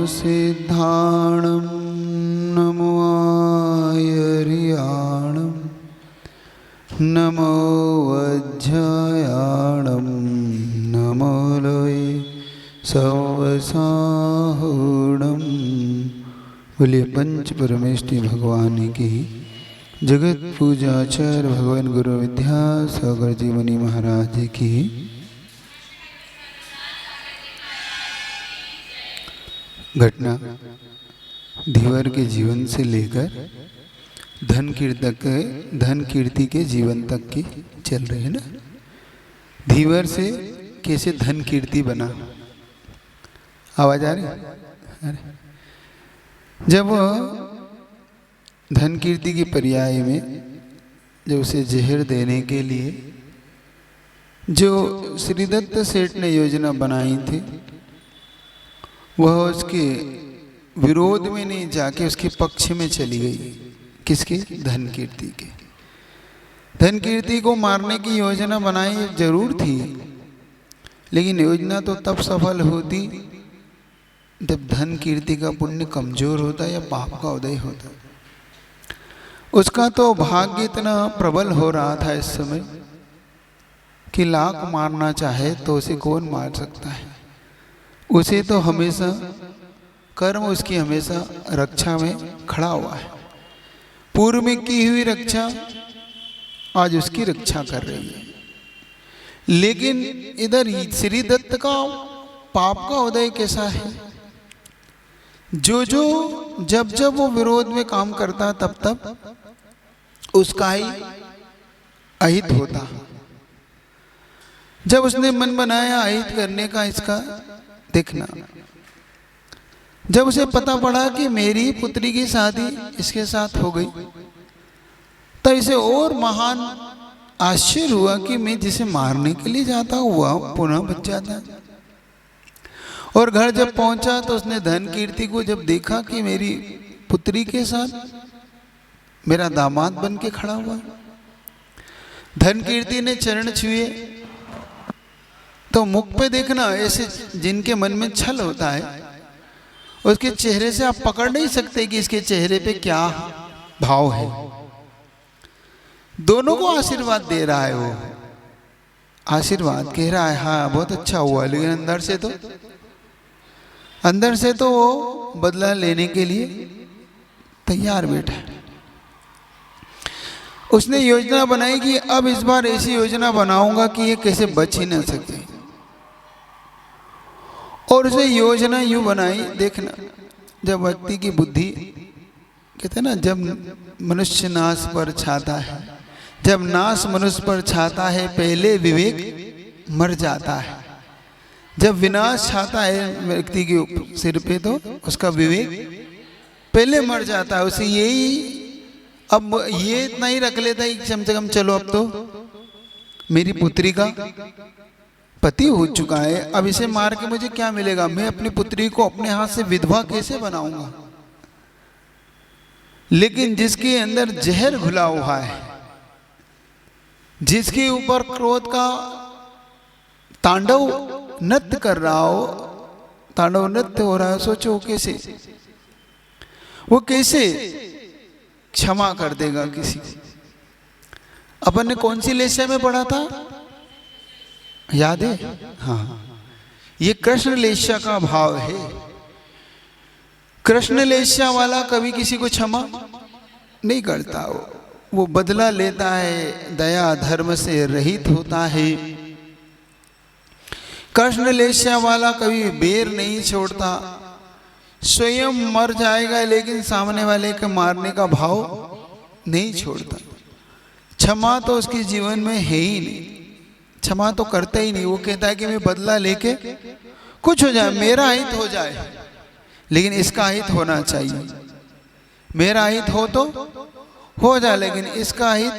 सिद्धाणं नमो आयर्याणं नमो वज्रयाणं नमो लोये सवसाहूणं। बोलिए पंच परमेष्टि भगवान की जगत पूजा आचार्य भगवान गुरु विद्यासागर जी मुनि महाराज की। घटना धीवर के जीवन से लेकर धन कीर्ति के जीवन तक की चल रही है ना। धीवर से कैसे धन कीर्ति बना। आवाज आ रही? अरे जब धन कीर्ति की पर्याय में जब उसे जहर देने के लिए जो श्रीदत्त सेठ ने योजना बनाई थी, वह उसके विरोध में नहीं जाके उसके पक्ष में चली गई। किसके? धन कीर्ति के। धन कीर्ति को मारने की योजना बनाई जरूर थी, लेकिन योजना तो तब सफल होती जब धन कीर्ति का पुण्य कमजोर होता या पाप का उदय होता। उसका तो भाग्य इतना प्रबल हो रहा था इस समय कि लाख मारना चाहे तो उसे कौन मार सकता है। उसे तो हमेशा कर्म उसकी हमेशा रक्षा में खड़ा हुआ है। पूर्व में की हुई रक्षा आज उसकी रक्षा कर रही है। लेकिन इधर श्री दत्त का पाप का उदय कैसा है? जब वो विरोध में काम करता तब उसका ही अहित होता। जब उसने मन बनाया अहित करने का इसका देखना, जब उसे पता पड़ा कि मेरी पुत्री की शादी इसके साथ हो गई, तब इसे और महान आश्चर्य हुआ कि मैं जिसे मारने के लिए जाता हुआ पुनः बच जाता। और घर जब पहुंचा तो उसने धन कीर्ति को जब देखा कि मेरी पुत्री के साथ मेरा दामाद बन के खड़ा हुआ। धन कीर्ति ने चरण छुए तो मुख पे देखना, ऐसे जिनके मन में छल होता है उसके चेहरे से आप पकड़ नहीं सकते कि इसके चेहरे पे क्या भाव है। दोनों को आशीर्वाद दे रहा है, वो आशीर्वाद कह रहा है हाँ बहुत अच्छा हुआ, लेकिन अंदर से तो वो बदला लेने के लिए तैयार बैठा है। उसने योजना बनाई कि अब इस बार ऐसी योजना बनाऊंगा कि ये कैसे बच ही ना सके। और उसे योजना यूं बनाई, देखना जब व्यक्ति की बुद्धि कहते हैं ना, जब मनुष्य नाश पर छाता है, जब नाश मनुष्य पर छाता है पहले विवेक मर जाता है। जब विनाश छाता है व्यक्ति के सिर पे तो उसका विवेक पहले मर जाता है। उसे यही अब ये इतना ही रख लेता है कि कम से कम चलो अब तो मेरी पुत्री का पति हो चुका है, अब इसे मार के मुझे क्या मिलेगा, मैं अपनी पुत्री को अपने हाथ से विधवा कैसे बनाऊंगा। लेकिन जिसके अंदर जहर घुला हुआ है, जिसके ऊपर क्रोध का तांडव नृत्य कर रहा हो, तांडव नृत्य हो रहा है, सोचो कैसे वो कैसे क्षमा कर देगा किसी को। अपन ने कौन सी लेस्या में पढ़ा था, याद है? हाँ, ये कृष्ण लेस्या का भाव है। कृष्ण लेस्या वाला कभी किसी को क्षमा नहीं करता, वो बदला लेता है, दया धर्म से रहित होता है। कृष्ण लेस्या वाला कभी बेर नहीं छोड़ता, स्वयं मर जाएगा लेकिन सामने वाले के मारने का भाव नहीं छोड़ता। क्षमा तो उसके जीवन में है ही नहीं, क्षमा तो करता ही नहीं। वो कहता है कि मैं बदला लेके कुछ हो जाए, मेरा हित हो जाए, लेकिन इसका हित होना चाहिए। मेरा हित हो तो हो जाए, लेकिन इसका हित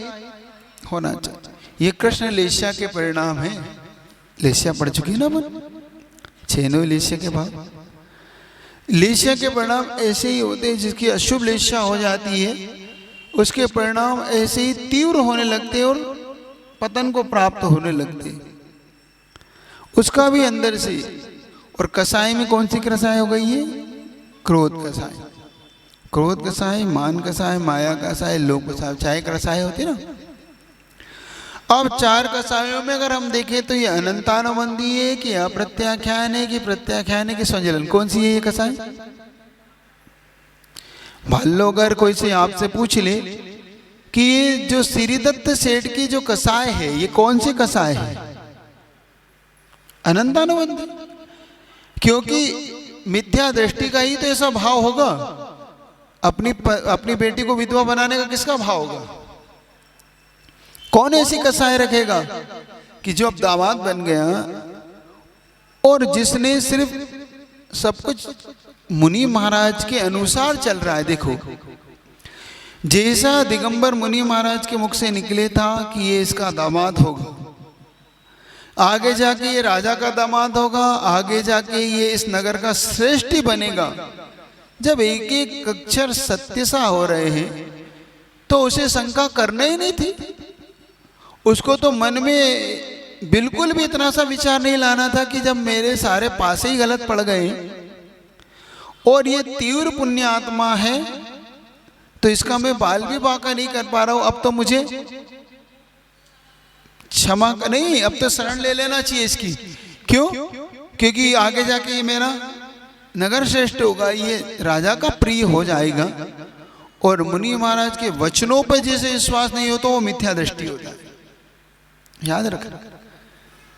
होना चाहिए। ये कृष्ण लेस्या के परिणाम है। लेस्या पढ़ चुकी है ना अपन, 6 लेस्या के भाव। लेस्या के परिणाम ऐसे ही होते हैं, जिसकी अशुभ लेस्या हो जाती है उसके परिणाम ऐसे ही तीव्र होने लगते हैं और पतन को प्राप्त होने लगते हैं। उसका भी अंदर से। और कसाई में कौन सी कसाई हो गई है? क्रोध कसाय, क्रोध कसाय, मान कसाय, माया कसाय, लोभ कसाय, चाहे कसाय होती ना। अब चार कसायों में अगर हम देखें तो ये अनंतानुबंधी है कि अप्रत्याख्यान है कि प्रत्याख्यान है कि संजलन, कौन सी है ये कसाय? मान लो अगर कोई से आपसे पूछ ले कि ये जो श्रीदत्त सेठ की जो कसाय है ये कौन सी कसाय है? अनंतानुबंधी, क्योंकि मिथ्या दृष्टि का ही तो ऐसा भाव होगा। अपनी बेटी को विधवा बनाने का किसका भाव होगा? कौन ऐसी कसाय रखेगा कि जो अब दामाद बन गया और जिसने सिर्फ सब कुछ मुनि महाराज के अनुसार चल रहा है। देखो जैसा दिगंबर मुनि महाराज के मुख से निकले था कि ये इसका दामाद होगा, आगे जाके ये राजा का दामाद होगा, आगे जाके ये इस नगर का श्रेष्ठ बनेगा। जब एक एक अक्षर सत्य सा हो रहे हैं तो उसे शंका करना ही नहीं थी। उसको तो मन में बिल्कुल भी इतना सा विचार नहीं लाना था कि जब मेरे सारे पासे ही गलत पड़ गए और ये तीव्र पुण्य आत्मा है तो इसका मैं बाल भी बाका नहीं कर पा रहा हूं, अब तो मुझे क्षमा नहीं, अब तो शरण ले लेना चाहिए इसकी। क्यों? क्योंकि आगे जाके ये मेरा नगर श्रेष्ठ होगा, ये राजा का प्रिय हो जाएगा। और मुनि महाराज के वचनों पर जैसे विश्वास नहीं हो तो वो मिथ्या दृष्टि होता है। याद रखना,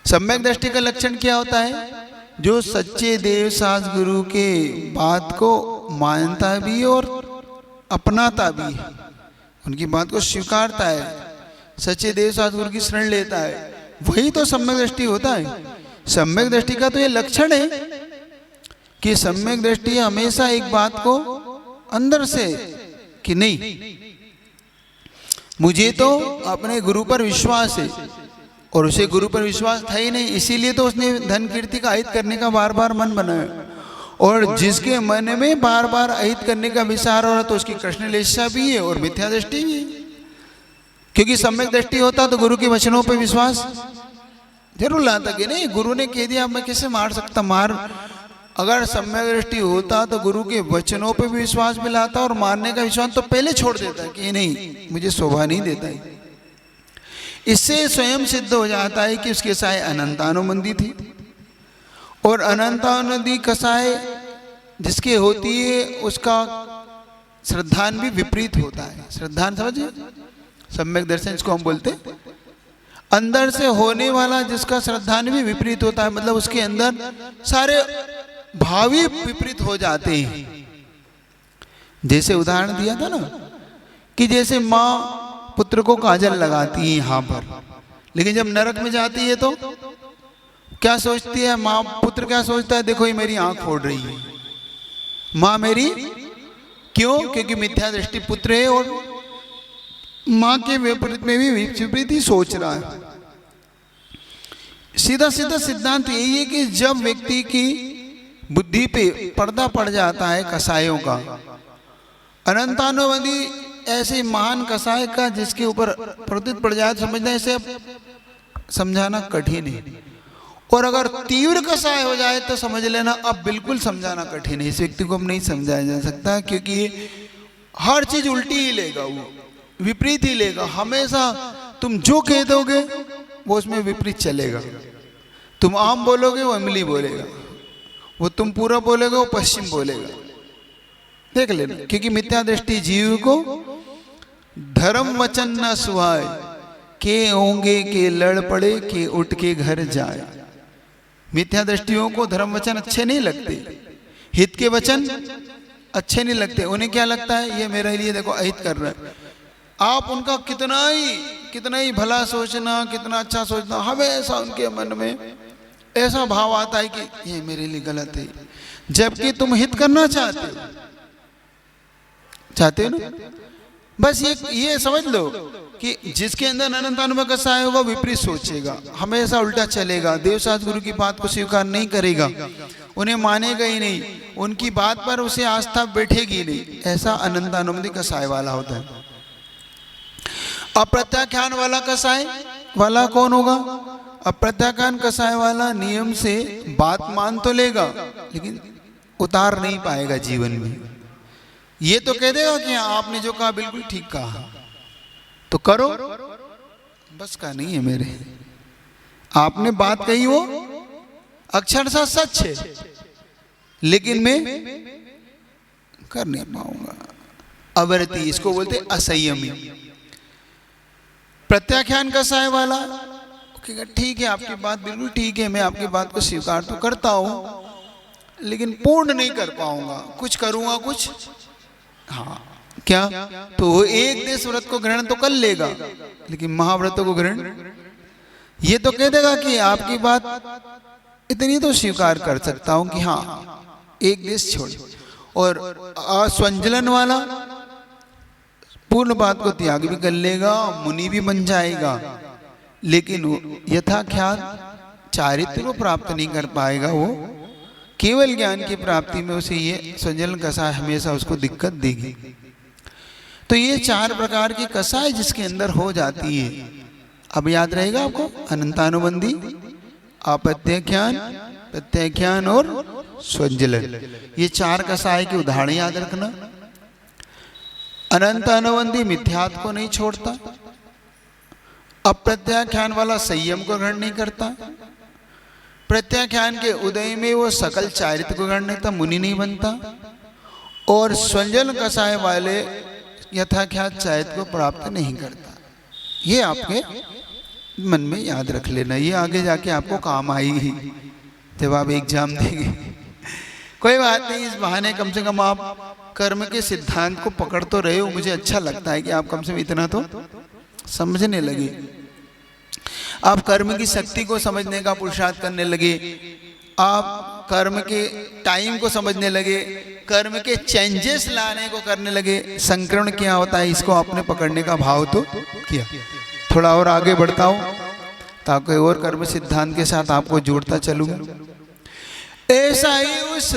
सम्यक दृष्टि का लक्षण क्या होता है? जो सच्चे देव सास गुरु के बात को मानता भी और अपनाता भी है, उनकी बात को स्वीकारता है, सच्चे देव सास गुरु की शरण लेता है, वही तो सम्यक दृष्टि होता है। सम्यक दृष्टि का तो ये लक्षण है कि सम्यक दृष्टि हमेशा एक बात को अंदर से कि नहीं, मुझे तो अपने गुरु पर विश्वास है और उसे गुरु पर विश्वास था ही नहीं, इसीलिए तो उसने धन कीर्ति का अहित करने का बार बार मन बनाया। और जिसके मन में बार बार अहित करने का विचार हो रहा तो उसकी कृष्ण लेशा भी है और मिथ्या दृष्टि भी है। क्योंकि सम्यक दृष्टि होता तो गुरु के वचनों पर विश्वास जरूर लाता कि नहीं, गुरु ने कह दिया मैं कैसे मार सकता, मार। अगर सम्यक दृष्टि होता तो गुरु के वचनों पर भी विश्वास भी लाता और मारने का विश्वास तो पहले छोड़ देता कि नहीं, मुझे शोभा नहीं देता है। इससे स्वयं सिद्ध हो जाता है कि उसकी कसाय अनंतानुबंधी थी। और अनंतानुबंधी कसाय जिसके होती है उसका श्रद्धान भी विपरीत होता है। श्रद्धान समझिए, सम्यक दर्शन इसको हम बोलते हैं। अंदर से होने वाला जिसका श्रद्धान भी विपरीत होता है, मतलब उसके अंदर सारे भाव ही विपरीत हो जाते हैं। जैसे उदाहरण दिया था ना कि जैसे माँ पुत्र को काजल लगाती है यहाँ पर, लेकिन जब नरक में जाती है तो क्या सोचती है माँ? पुत्र क्या सोचता है? देखो ये मेरी आंख फोड़ रही है माँ मेरी। क्यों? क्योंकि मिथ्या दृष्टि पुत्र है और माँ के विपरीत में भी विपरीत ही सोच रहा है। सीधा सीधा सिद्धांत यही है कि जब व्यक्ति की बुद्धि पे पर्दा पड़ जाता है कसायों का, अनंतानुबंधी ऐसे महान कसाय का जिसके ऊपर प्रतीत पड़ जाए, समझना इसे अब समझाना कठिन है। और अगर तीव्र कसाय हो जाए तो समझ लेना अब बिल्कुल समझाना कठिन है। इस व्यक्ति को अब नहीं समझाया जा सकता, क्योंकि हर चीज उल्टी ही लेगा, वो विपरीत ही लेगा। हमेशा तुम जो कह दोगे वो उसमें विपरीत चलेगा। तुम आम बोलोगे वो इमली बोलेगा, वो तुम पूरा बोलेगा वो पश्चिम बोलेगा। देख लेना, क्योंकि मिथ्या दृष्टि जीव को धर्म वचन न सुहाए, के होंगे के लड़ पड़े के उठ के घर जाए। मिथ्या दृष्टियों को धर्म वचन अच्छे नहीं लगते, हित के वचन अच्छे नहीं लगते। उन्हें क्या लगता है? ये मेरे लिए देखो अहित कर रहा है। आप उनका कितना ही भला सोचना, कितना अच्छा सोचना, हमेशा उनके मन में ऐसा भाव आता है कि ये मेरे लिए गलत है, जबकि तुम हित करना चाहते हो ना। बस ये समझ लो कि जिसके अंदर अनंतानुभव कसाय होगा विपरीत सोचेगा, हमेशा उल्टा चलेगा, देवसास गुरु की बात को स्वीकार नहीं करेगा, उन्हें मानेगा ही नहीं, उनकी बात पर उसे आस्था बैठेगी नहीं। ऐसा अनंतानुभव कसाय वाला होता है। अप्रत्याख्यान वाला कसाय वाला कौन होगा? अप्रत्याख्यान कसाय वाला नियम से बात मान तो लेगा, लेकिन उतार नहीं पाएगा जीवन में। ये तो कह देगा कि आपने जो कहा बिल्कुल ठीक कहा, तो करो, बस का नहीं है मेरे। आपने बात कही वो अक्षरशः सच है, लेकिन मैं कर नहीं पाऊंगा। अवर्ती, इसको बोलते असंयमी। प्रत्याख्यान कसाय वाला कहेगा ठीक है, आपकी बात बिल्कुल ठीक है, मैं आपकी बात को स्वीकार तो करता हूं, लेकिन पूर्ण नहीं कर पाऊंगा, कुछ करूंगा कुछ। हाँ क्या, तो वो एक देश व्रत को ग्रहण तो कर लेगा, लेकिन महाव्रतों को ग्रहण, ये तो कह देगा कि आपकी बात इतनी तो स्वीकार कर सकता हूं कि हाँ एक देश छोड़। और असंजलन वाला पूर्ण बात को त्याग भी कर लेगा, मुनि भी बन जाएगा, लेकिन यथाख्यात चारित्र को प्राप्त नहीं कर पाएगा। वो केवल ज्ञान की प्राप्ति में उसे ये संजलन कसाय हमेशा उसको दिक्कत देगी। तो ये चार प्रकार की कसाय जिसके अंदर हो जाती है, अब याद रहेगा आपको, अनंतानुबंधी, अपत्याख्यान, प्रत्याख्यान और स्वंजलन, ये चार कसाय के उदाहरण याद रखना। अनंत अनुबंधी मिथ्यात्व को नहीं छोड़ता, अप्रत्याख्यान वाला संयम को ग्रहण नहीं करता, प्रत्याख्यान के उदय में वो सकल चारित्र को ग्रहण नहीं करता, मुनि नहीं बनता, और स्वंजन कसाय वाले यथाख्यात चारित्र को प्राप्त नहीं करता। ये आपके मन में याद रख लेना, ये आगे जाके आपको काम आएगी जब आप एग्जाम देंगे। कोई बात नहीं, इस बहाने कम से कम आप कर्म के सिद्धांत को पकड़ तो रहे हो। मुझे अच्छा लगता है कि आप कम से कम इतना तो समझने लगे, आप कर्म की शक्ति को समझने का पुरुषार्थ करने लगे, आप कर्म के टाइम को समझने लगे, कर्म के चेंजेस लाने को करने लगे। संक्रमण क्या होता है इसको आपने पकड़ने का भाव तो किया। थोड़ा और आगे बढ़ता हूं ताकि और कर्म सिद्धांत के साथ आपको जोड़ता चलूंगा। ऐसा ही उस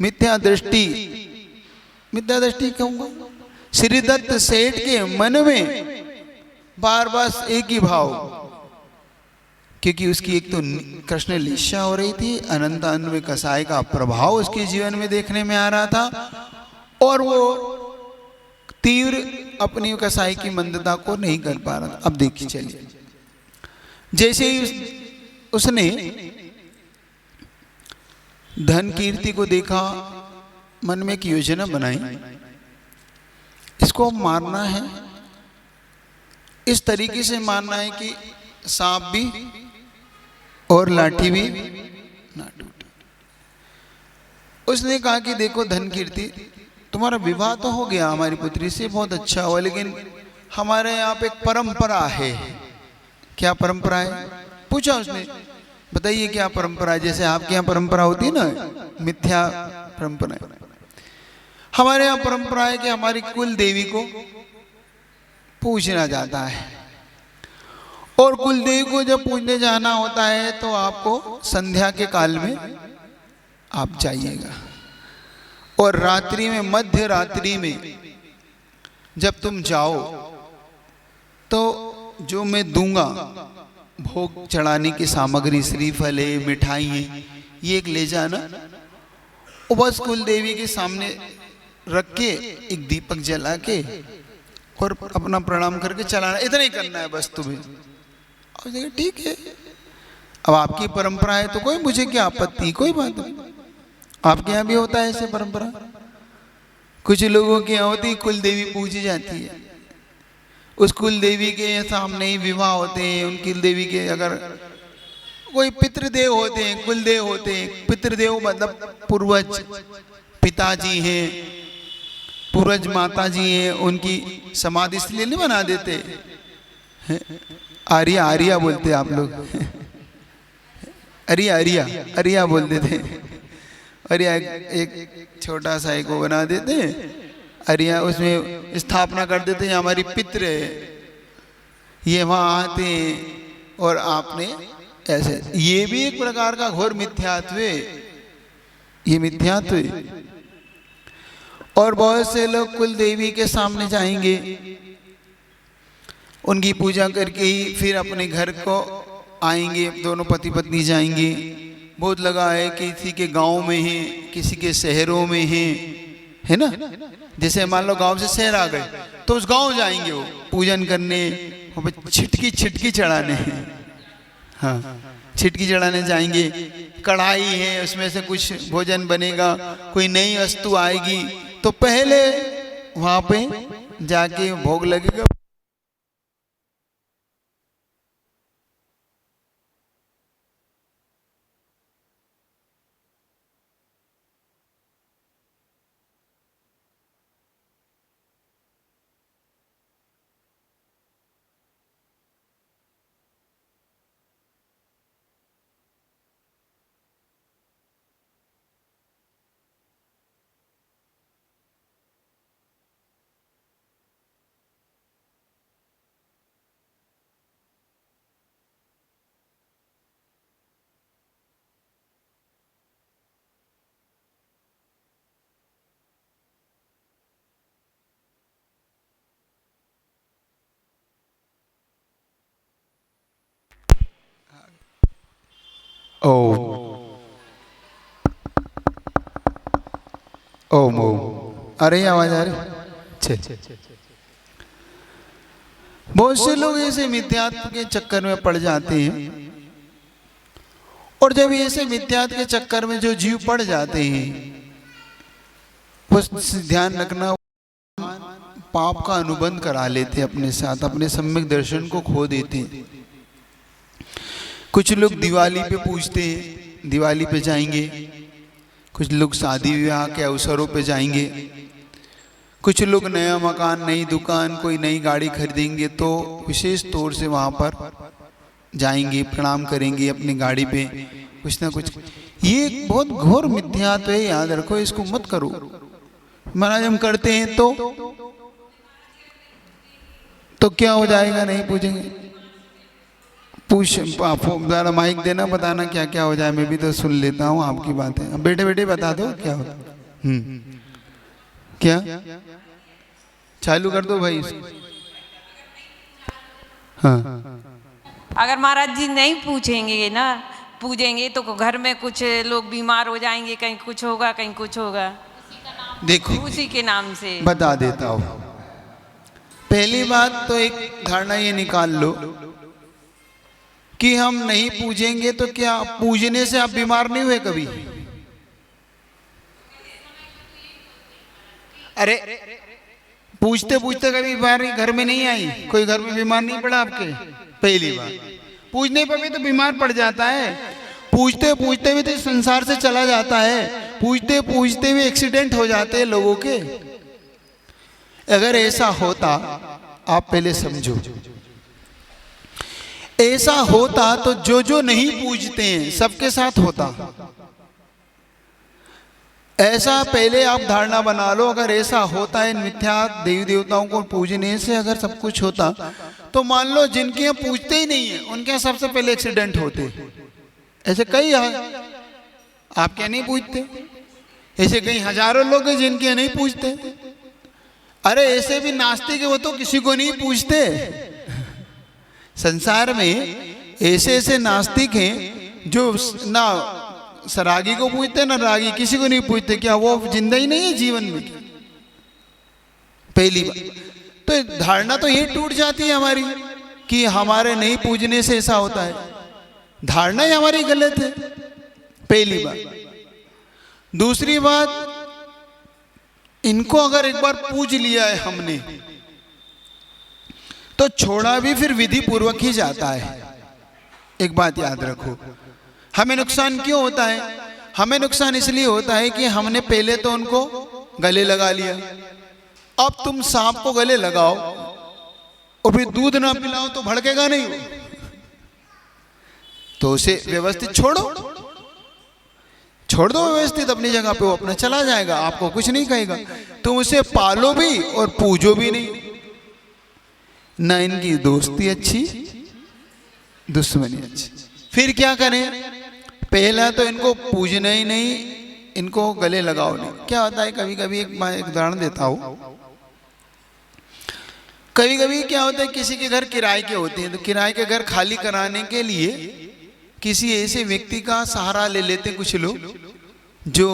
मिथ्या दृष्टि कहूंगा श्रीदत्त सेठ के मन में बार बार एक ही भाव, क्योंकि उसकी एक तो कृष्ण लीला हो रही थी, अनंत अन्वय कसाय का प्रभाव उसके जीवन में देखने में आ रहा था, और वो तीव्र अपनी कसाई की मंदता को नहीं कर पा रहा था। अब देखिए चलिए, जैसे ही उसने धन कीर्ति को देखा, मन में एक योजना बनाई, इसको मारना है, इस तरीके से मारना है कि सांप भी और लाठी भी ना टूटे। उसने कहा कि देखो धन कीर्ति, तुम्हारा विवाह तो हो गया हमारी पुत्री से, बहुत अच्छा हुआ, लेकिन हमारे यहाँ पे एक परंपरा है। क्या परंपरा है पूछा उसने, बताइए क्या परंपरा है। जैसे आपके यहाँ परंपरा होती है ना, मिथ्या परंपरा, हमारे यहाँ परंपरा है कि हमारी कुल देवी को पूजना जाता है, और कुल देवी को जब पूजने जाना होता है तो आपको संध्या के काल में आप जाइएगा, और रात्रि में, मध्य रात्रि में जब तुम जाओ तो जो मैं दूंगा भोग चढ़ाने की सामग्री, श्रीफल है, मिठाई है, ये एक ले जाना, और बस कुल देवी के सामने रख के एक दीपक जला के और अपना प्रणाम करके चलाना, इतना ही करना है बस तुम्हें। और ठीक है, अब आपकी परंपरा है तो कोई मुझे क्या आपत्ति, कोई बात नहीं। आपके यहाँ भी होता है ऐसे परंपरा, कुछ लोगों के यहाँ होती, कुल देवी पूजी जाती है, उस कुल देवी के सामने ही विवाह होते हैं। उन कुल देवी के अगर कोई पितृदेव होते हैं, कुलदेव होते हैं, पितृदेव मतलब पूर्वज पिताजी हैं, पूर्वज माता जी हैं, उनकी समाधि इसलिए नहीं बना देते, आर्या आर्या बोलते आप लोग, अरिया अरिया अरिया बोल देते, अरिया एक छोटा सा एक वो बना देते हैं, अरिया उसमें स्थापना कर देते हैं, हमारी पितृ ये वहाँ आते हैं, और आपने ऐसे, ये भी एक प्रकार का घोर मिथ्यात्व है, ये मिथ्यात्व है। और बहुत से लोग कुल देवी के सामने जाएंगे, उनकी पूजा करके ही फिर अपने घर को आएंगे, दोनों पति पत्नी जाएंगे, बहुत लगा है, किसी के गांव में है, किसी के शहरों में है ना। जैसे मान लो गांव से शहर आ गए तो उस गांव जाएंगे वो पूजन करने, छिटकी चढ़ाने। हाँ, छिटकी चढ़ाने जाएंगे। कढ़ाई है, उसमें से कुछ भोजन बनेगा, कोई नई वस्तु आएगी तो पहले वहां पे जाके भोग लगेगा। ओम ओम ओम। आ रही आवाज आ रही? बहुत से लोग ऐसे मिथ्यात्व के चक्कर में पड़ जाते हैं, और जब ऐसे मिथ्यात्व के चक्कर में जो जीव पड़ जाते हैं, बस ध्यान रखना, पाप का अनुबंध करा लेते अपने साथ, अपने सम्यक दर्शन को खो देते। कुछ लोग दिवाली पे पूजते हैं, दिवाली पे जाएंगे। कुछ लोग शादी विवाह के अवसरों पे जाएंगे। कुछ लोग नया मकान, नई दुकान, कोई नई गाड़ी खरीदेंगे तो विशेष तौर से वहाँ पर जाएंगे, प्रणाम करेंगे अपनी गाड़ी पे, कुछ ना कुछ। ये एक बहुत घोर मिथ्यात्व है, याद रखो, इसको मत करो। महाराज हम करते हैं तो क्या हो जाएगा? नहीं पूछेंगे। जरा माइक देना, बताना क्या क्या हो जाए, मैं भी तो सुन लेता हूँ आपकी बातें। बेटे बेटे बता दो क्या होता। क्या चालू कर दो भाई। हाँ, अगर महाराज जी नहीं पूजेंगे तो घर में कुछ लोग बीमार हो जाएंगे, कहीं कुछ होगा, कहीं कुछ होगा। देखो उसी के नाम से बता देता हूँ। पहली बात तो एक धारणा ये निकाल लो कि हम नहीं पूजेंगे तो क्या पूजने से आप बीमार नहीं हुए कभी? अरे पूछते पूछते कभी बीमारी घर में नहीं आई? कोई घर में बीमार नहीं पड़ा आपके? पहली बात, पूजने पर भी तो बीमार पड़ जाता है। पूछते पूछते भी तो संसार से चला जाता है। पूछते पूछते भी एक्सीडेंट हो जाते हैं लोगों के। अगर ऐसा होता, आप पहले समझो, ऐसा होता तो जो जो नहीं पूजते हैं सबके साथ होता। ऐसा पहले आप धारणा बना लो। अगर ऐसा होता है, मिथ्या देवी देवताओं को पूजने से अगर सब कुछ होता, तो मान लो जिनके यहाँ पूजते ही नहीं है उनके यहाँ सबसे पहले एक्सीडेंट होते। ऐसे कई है, आपके नहीं पूजते। ऐसे कई हजारों लोग हैं जिनके यहाँ नहीं पूजते। अरे ऐसे भी नास्तिक है, वो तो किसी को नहीं पूजते। संसार में ऐसे ऐसे नास्तिक हैं जो ना सरागी को पूजते ना रागी, किसी को नहीं पूजते। क्या वो जिंदा ही नहीं है जीवन में? पहली बात तो धारणा तो ये टूट जाती है हमारी कि हमारे नहीं पूजने से ऐसा होता है। धारणा ही हमारी गलत है, पहली बात। दूसरी बात, इनको अगर एक बार पूज लिया है हमने तो छोड़ा भी फिर विधि पूर्वक ही जाता है। एक बात याद रखो, हमें नुकसान क्यों होता है? हमें नुकसान इसलिए होता है कि हमने पहले तो उनको गले लगा लिया। अब तुम सांप को गले लगाओ और फिर दूध ना पिलाओ तो भड़केगा नहीं, तो उसे व्यवस्थित छोड़ दो व्यवस्थित अपनी जगह पे, वो अपना चला जाएगा, आपको कुछ नहीं कहेगा। तुम उसे पालो भी और पूजो भी नहीं। ना इनकी दोस्ती अच्छी, दुश्मनी अच्छी। फिर क्या करें? पहला तो इनको पूजना ही नहीं, इनको गले लगाओ नहीं। क्या होता है, कभी कभी एक उदाहरण देता हूं। कभी कभी क्या होता है, किसी के घर किराए के होते हैं, तो किराए के घर खाली कराने के लिए किसी ऐसे व्यक्ति का सहारा ले लेते कुछ लोग जो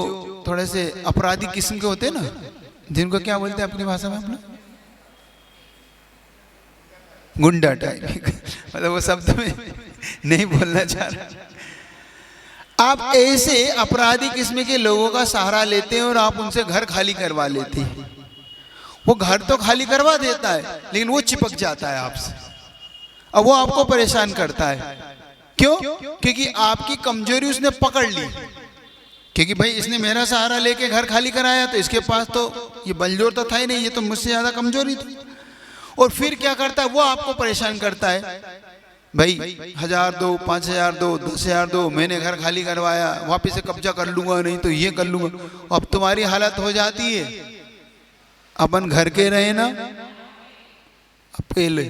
थोड़े से अपराधी किस्म के होते हैं ना, जिनको क्या बोलते हैं अपनी भाषा में अपना, गुंडा टाइप, मतलब वो शब्द में नहीं बोलना चाह रहा। आप ऐसे अपराधी किस्म के लोगों का सहारा लेते हैं और आप उनसे घर खाली करवा लेते हैं। वो घर तो खाली करवा देता है लेकिन वो चिपक जाता है आपसे, अब वो आपको परेशान करता है। क्यों? क्योंकि आपकी कमजोरी उसने पकड़ ली, क्योंकि भाई इसने मेरा सहारा लेके घर खाली कराया तो इसके पास तो ये बलजोर तो था ही नहीं, ये तो मुझसे ज्यादा कमजोरी थी। और फिर क्या करता है वो आपको परेशान करता है, भाई 1000 दो, 5000 दो, 10,000 दो, मैंने घर खाली करवाया, वापिस से कब्जा कर लूंगा, नहीं तो ये कर लूंगा। अब तुम्हारी हालत हो जाती है अपन घर के रहे ना, पहले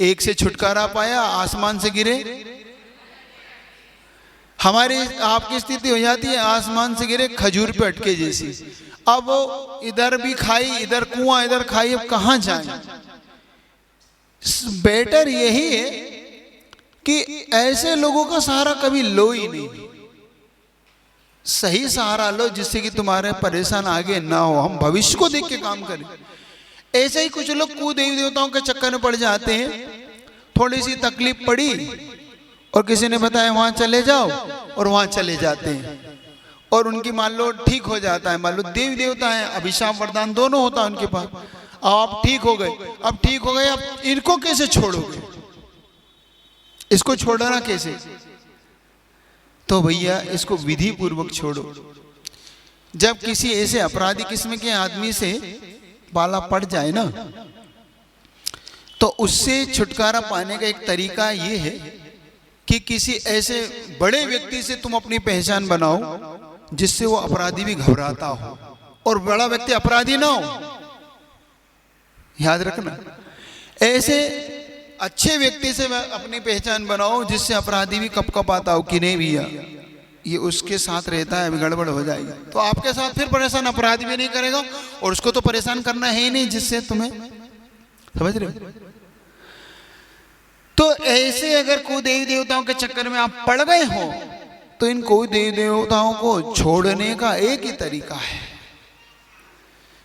एक से छुटकारा पाया आसमान से गिरे, हमारी आपकी स्थिति हो जाती है आसमान से गिरे खजूर पे अटके जैसी। अब वो इधर भी खाई, इधर कुआं, इधर खाई, अब कहां जाए। बेटर यही है कि ऐसे लोगों का सहारा कभी लो ही नहीं, सही सहारा लो जिससे कि तुम्हारे परेशान आगे ना हो, हम भविष्य को देख के काम करें। ऐसे ही कुछ लोग कुदेवी देवताओं के चक्कर में पड़ जाते हैं, थोड़ी सी तकलीफ पड़ी और किसी ने बताया वहां चले जाओ और वहां चले जाते हैं और उनकी मान लो ठीक हो जाता है। मान लो देवी देवता है, अभिशाप वरदान दोनों होता है उनके पास, आप ठीक हो गए। अब ठीक हो गए, अब इनको कैसे छोड़ोगे, इसको छोड़ना कैसे? तो भैया इसको विधि पूर्वक छोड़ो। जब किसी ऐसे अपराधी किस्म के आदमी से पाला पड़ जाए ना, तो उससे छुटकारा पाने का एक तरीका ये है कि किसी ऐसे बड़े व्यक्ति से तुम अपनी पहचान बनाओ जिससे वो अपराधी भी घबराता हो और बड़ा व्यक्ति अपराधी ना हो। याद रखना, ऐसे अच्छे व्यक्ति से अपनी पहचान बनाओ जिससे अपराधी भी कपकपाता हो कि नहीं भैया ये उसके साथ रहता है, अभी गड़बड़ हो जाएगी, तो आपके साथ फिर परेशान अपराधी भी नहीं करेगा और उसको तो परेशान करना है ही नहीं जिससे तुम्हें, समझ रहे हो? तो ऐसे अगर कोई देवी देवताओं के चक्कर में आप पड़ गए हो तो इन कोई देवी देवताओं को छोड़ने का एक ही तरीका है,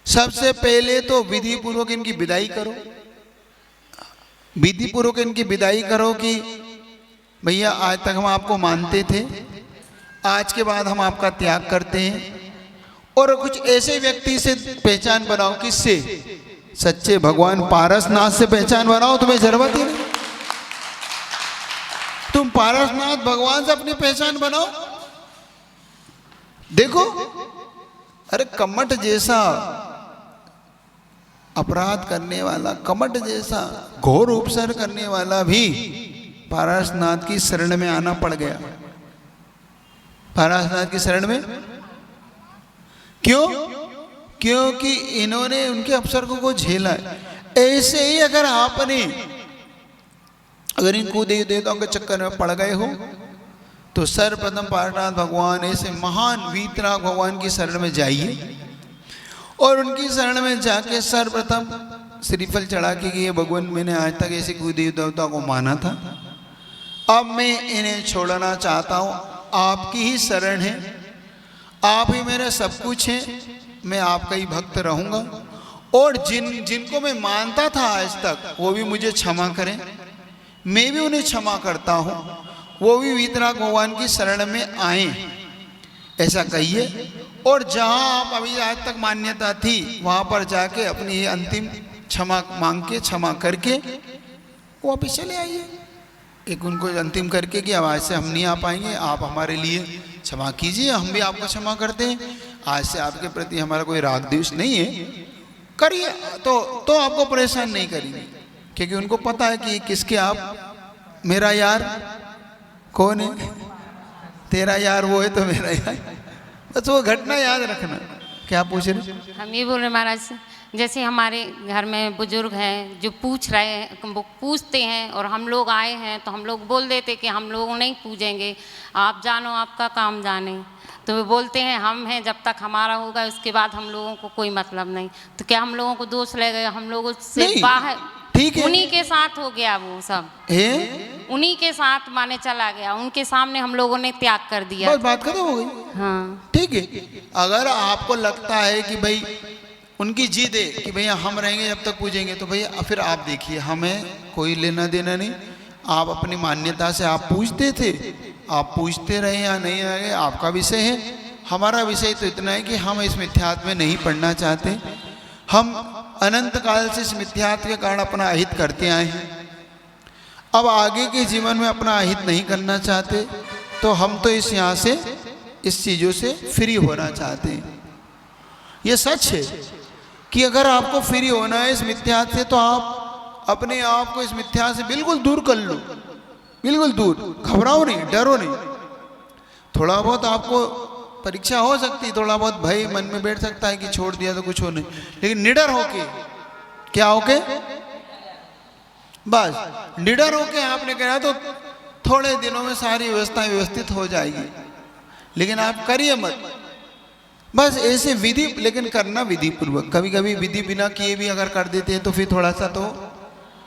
सबसे पहले तो विधि पूर्वक इनकी विदाई करो। विधि पूर्वक इनकी विदाई करो कि भैया आज तक हम आपको मानते थे, आज के बाद हम आपका त्याग करते हैं। और कुछ ऐसे व्यक्ति से पहचान बनाओ, किससे? सच्चे भगवान पारसनाथ से पहचान बनाओ, तुम्हें जरूरत ही नहीं, तुम पारसनाथ भगवान से अपनी पहचान बनाओ। देखो, अरे कमट जैसा अपराध करने वाला, कमट जैसा घोर उपसर करने वाला भी पारसनाथ की शरण में आना पड़ गया। पारसनाथ की शरण में क्यों? क्योंकि इन्होंने उनके अपसर्गों को झेला है। ऐसे ही अगर आपने अगर इन कुदेवी देवताओं के चक्कर में पड़ गए हो तो सर्वप्रथम पारसनाथ भगवान ऐसे महान वीतराग भगवान की शरण में जाइए और उनकी शरण में जाके सर्वप्रथम श्रीफल चढ़ा के कि ये भगवान मैंने आज तक ऐसे कुदेवी देवता को माना था, अब मैं इन्हें छोड़ना चाहता हूँ, आपकी ही शरण है, आप ही मेरा सब कुछ है, मैं आपका ही भक्त रहूँगा और जिनको मैं मानता था आज तक वो भी मुझे क्षमा करें, मैं भी उन्हें क्षमा करता हूँ, वो भी वीतराग भगवान की शरण में आए, ऐसा कहिए। और जहाँ आप अभी आज तक मान्यता थी वहाँ पर जाके अपनी अंतिम क्षमा मांग के, क्षमा करके वापिस चले आइए। एक उनको अंतिम करके कि अब आज से हम नहीं आ पाएंगे, आप हमारे लिए क्षमा कीजिए, हम भी आपको क्षमा करते हैं, आज से आपके प्रति हमारा कोई राग द्वेष नहीं है, करिए। तो आपको परेशान नहीं करेंगे क्योंकि उनको पता है कि किसके आप, मेरा यार कौन है, तेरा यार वो है तो मेरा यार, बस वो घटना याद रखना। क्या पूछ रहे? हम ये बोल रहे महाराज, जैसे हमारे घर में बुजुर्ग हैं जो पूछ रहे हैं, वो पूछते हैं और हम लोग आए हैं तो हम लोग बोल देते कि हम लोग नहीं पूजेंगे, आप जानो आपका काम जाने, तो वे बोलते हैं हम हैं जब तक हमारा होगा उसके बाद हम लोगों को कोई मतलब नहीं। तो क्या हम लोगों को दोष लगेगा? हम लोगों से बाहर ठीक है, उन्हीं के साथ हो गया वो सब, है उन्हीं के साथ माने चला गया, उनके सामने हम लोगों ने त्याग कर दिया। बस बात खत्म हो गई। हाँ ठीक है, अगर आपको लगता है कि भाई उनकी जिद है कि भैया हम रहेंगे जब तक पूजेंगे, तो भैया फिर आप देखिए, हमें कोई लेना देना नहीं। आप अपनी मान्यता से आप पूछते थे, आप पूछते रहे या नहीं रहे आपका विषय है। हमारा विषय तो इतना है कि हम इस मिथ्यात्व में नहीं पढ़ना चाहते। हम अनंत काल से इस मिथ्यात्व के कारण अपना अहित करते आए हैं, अब आगे के जीवन में अपना अहित नहीं करना चाहते। तो हम तो इस यहाँ से इस चीज़ों से फ्री होना चाहते हैं। ये सच है कि अगर आपको फ्री होना है इस मिथ्या से, तो आप अपने आप को इस मिथ्या से बिल्कुल दूर कर लो, बिल्कुल दूर। घबराओ नहीं, डरो नहीं। थोड़ा बहुत आपको परीक्षा हो सकती है, थोड़ा बहुत भय मन में बैठ सकता है कि छोड़ दिया तो कुछ हो नहीं, लेकिन निडर होके, क्या होके, बस निडर होके आपने कहा तो थोड़े दिनों में सारी व्यवस्था व्यवस्थित हो जाएगी। लेकिन आप करिए मत, बस ऐसे विधि, लेकिन करना विधि पूर्वक। कभी कभी विधि बिना किए भी अगर कर देते हैं तो फिर थोड़ा सा तो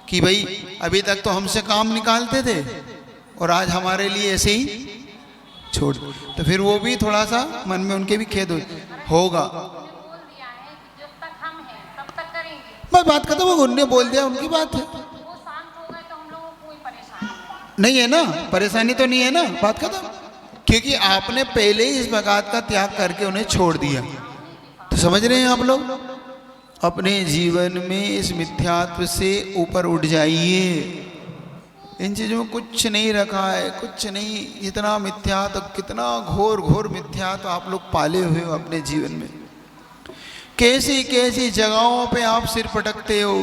कि भाई अभी तक तो हमसे काम निकालते थे और आज हमारे लिए ऐसे ही छोड़, तो फिर वो भी थोड़ा सा मन में उनके भी खेद होगा। बस बात खत्म हो, उनने बोल दिया, उनकी बात है, नहीं है ना, परेशानी तो नहीं है ना, बात खत्म। क्योंकि आपने पहले ही इस बगात का त्याग करके उन्हें छोड़ दिया। तो समझ रहे हैं आप लोग, अपने जीवन में इस मिथ्यात्व से ऊपर उठ जाइए। इन चीज़ों में कुछ नहीं रखा है, कुछ नहीं। इतना मिथ्यात्व, कितना घोर घोर मिथ्यात्व आप लोग पाले हुए हो अपने जीवन में। कैसी कैसी जगहों पे आप सिर पटकते हो,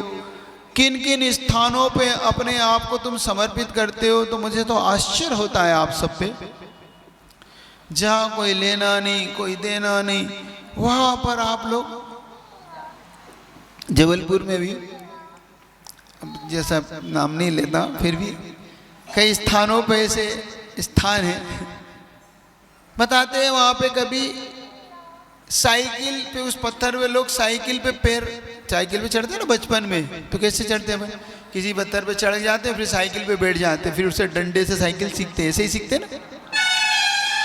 किन किन स्थानों पे अपने आप को तुम समर्पित करते हो। तो मुझे तो आश्चर्य होता है आप सब पे। जहाँ कोई लेना नहीं, कोई देना नहीं, वहाँ पर आप लोग, जबलपुर में भी, जैसा नाम नहीं लेता, फिर भी कई स्थानों पे ऐसे स्थान हैं, बताते हैं वहाँ पे कभी साइकिल पे, उस पत्थर पे लोग साइकिल पे पैर, साइकिल पे चढ़ते हैं ना बचपन में, तो कैसे चढ़ते हैं भाई, किसी पत्थर पे चढ़ जाते हैं, फिर साइकिल पे बैठ जाते हैं, फिर उससे डंडे से साइकिल सीखते हैं। ऐसे ही सीखते ना,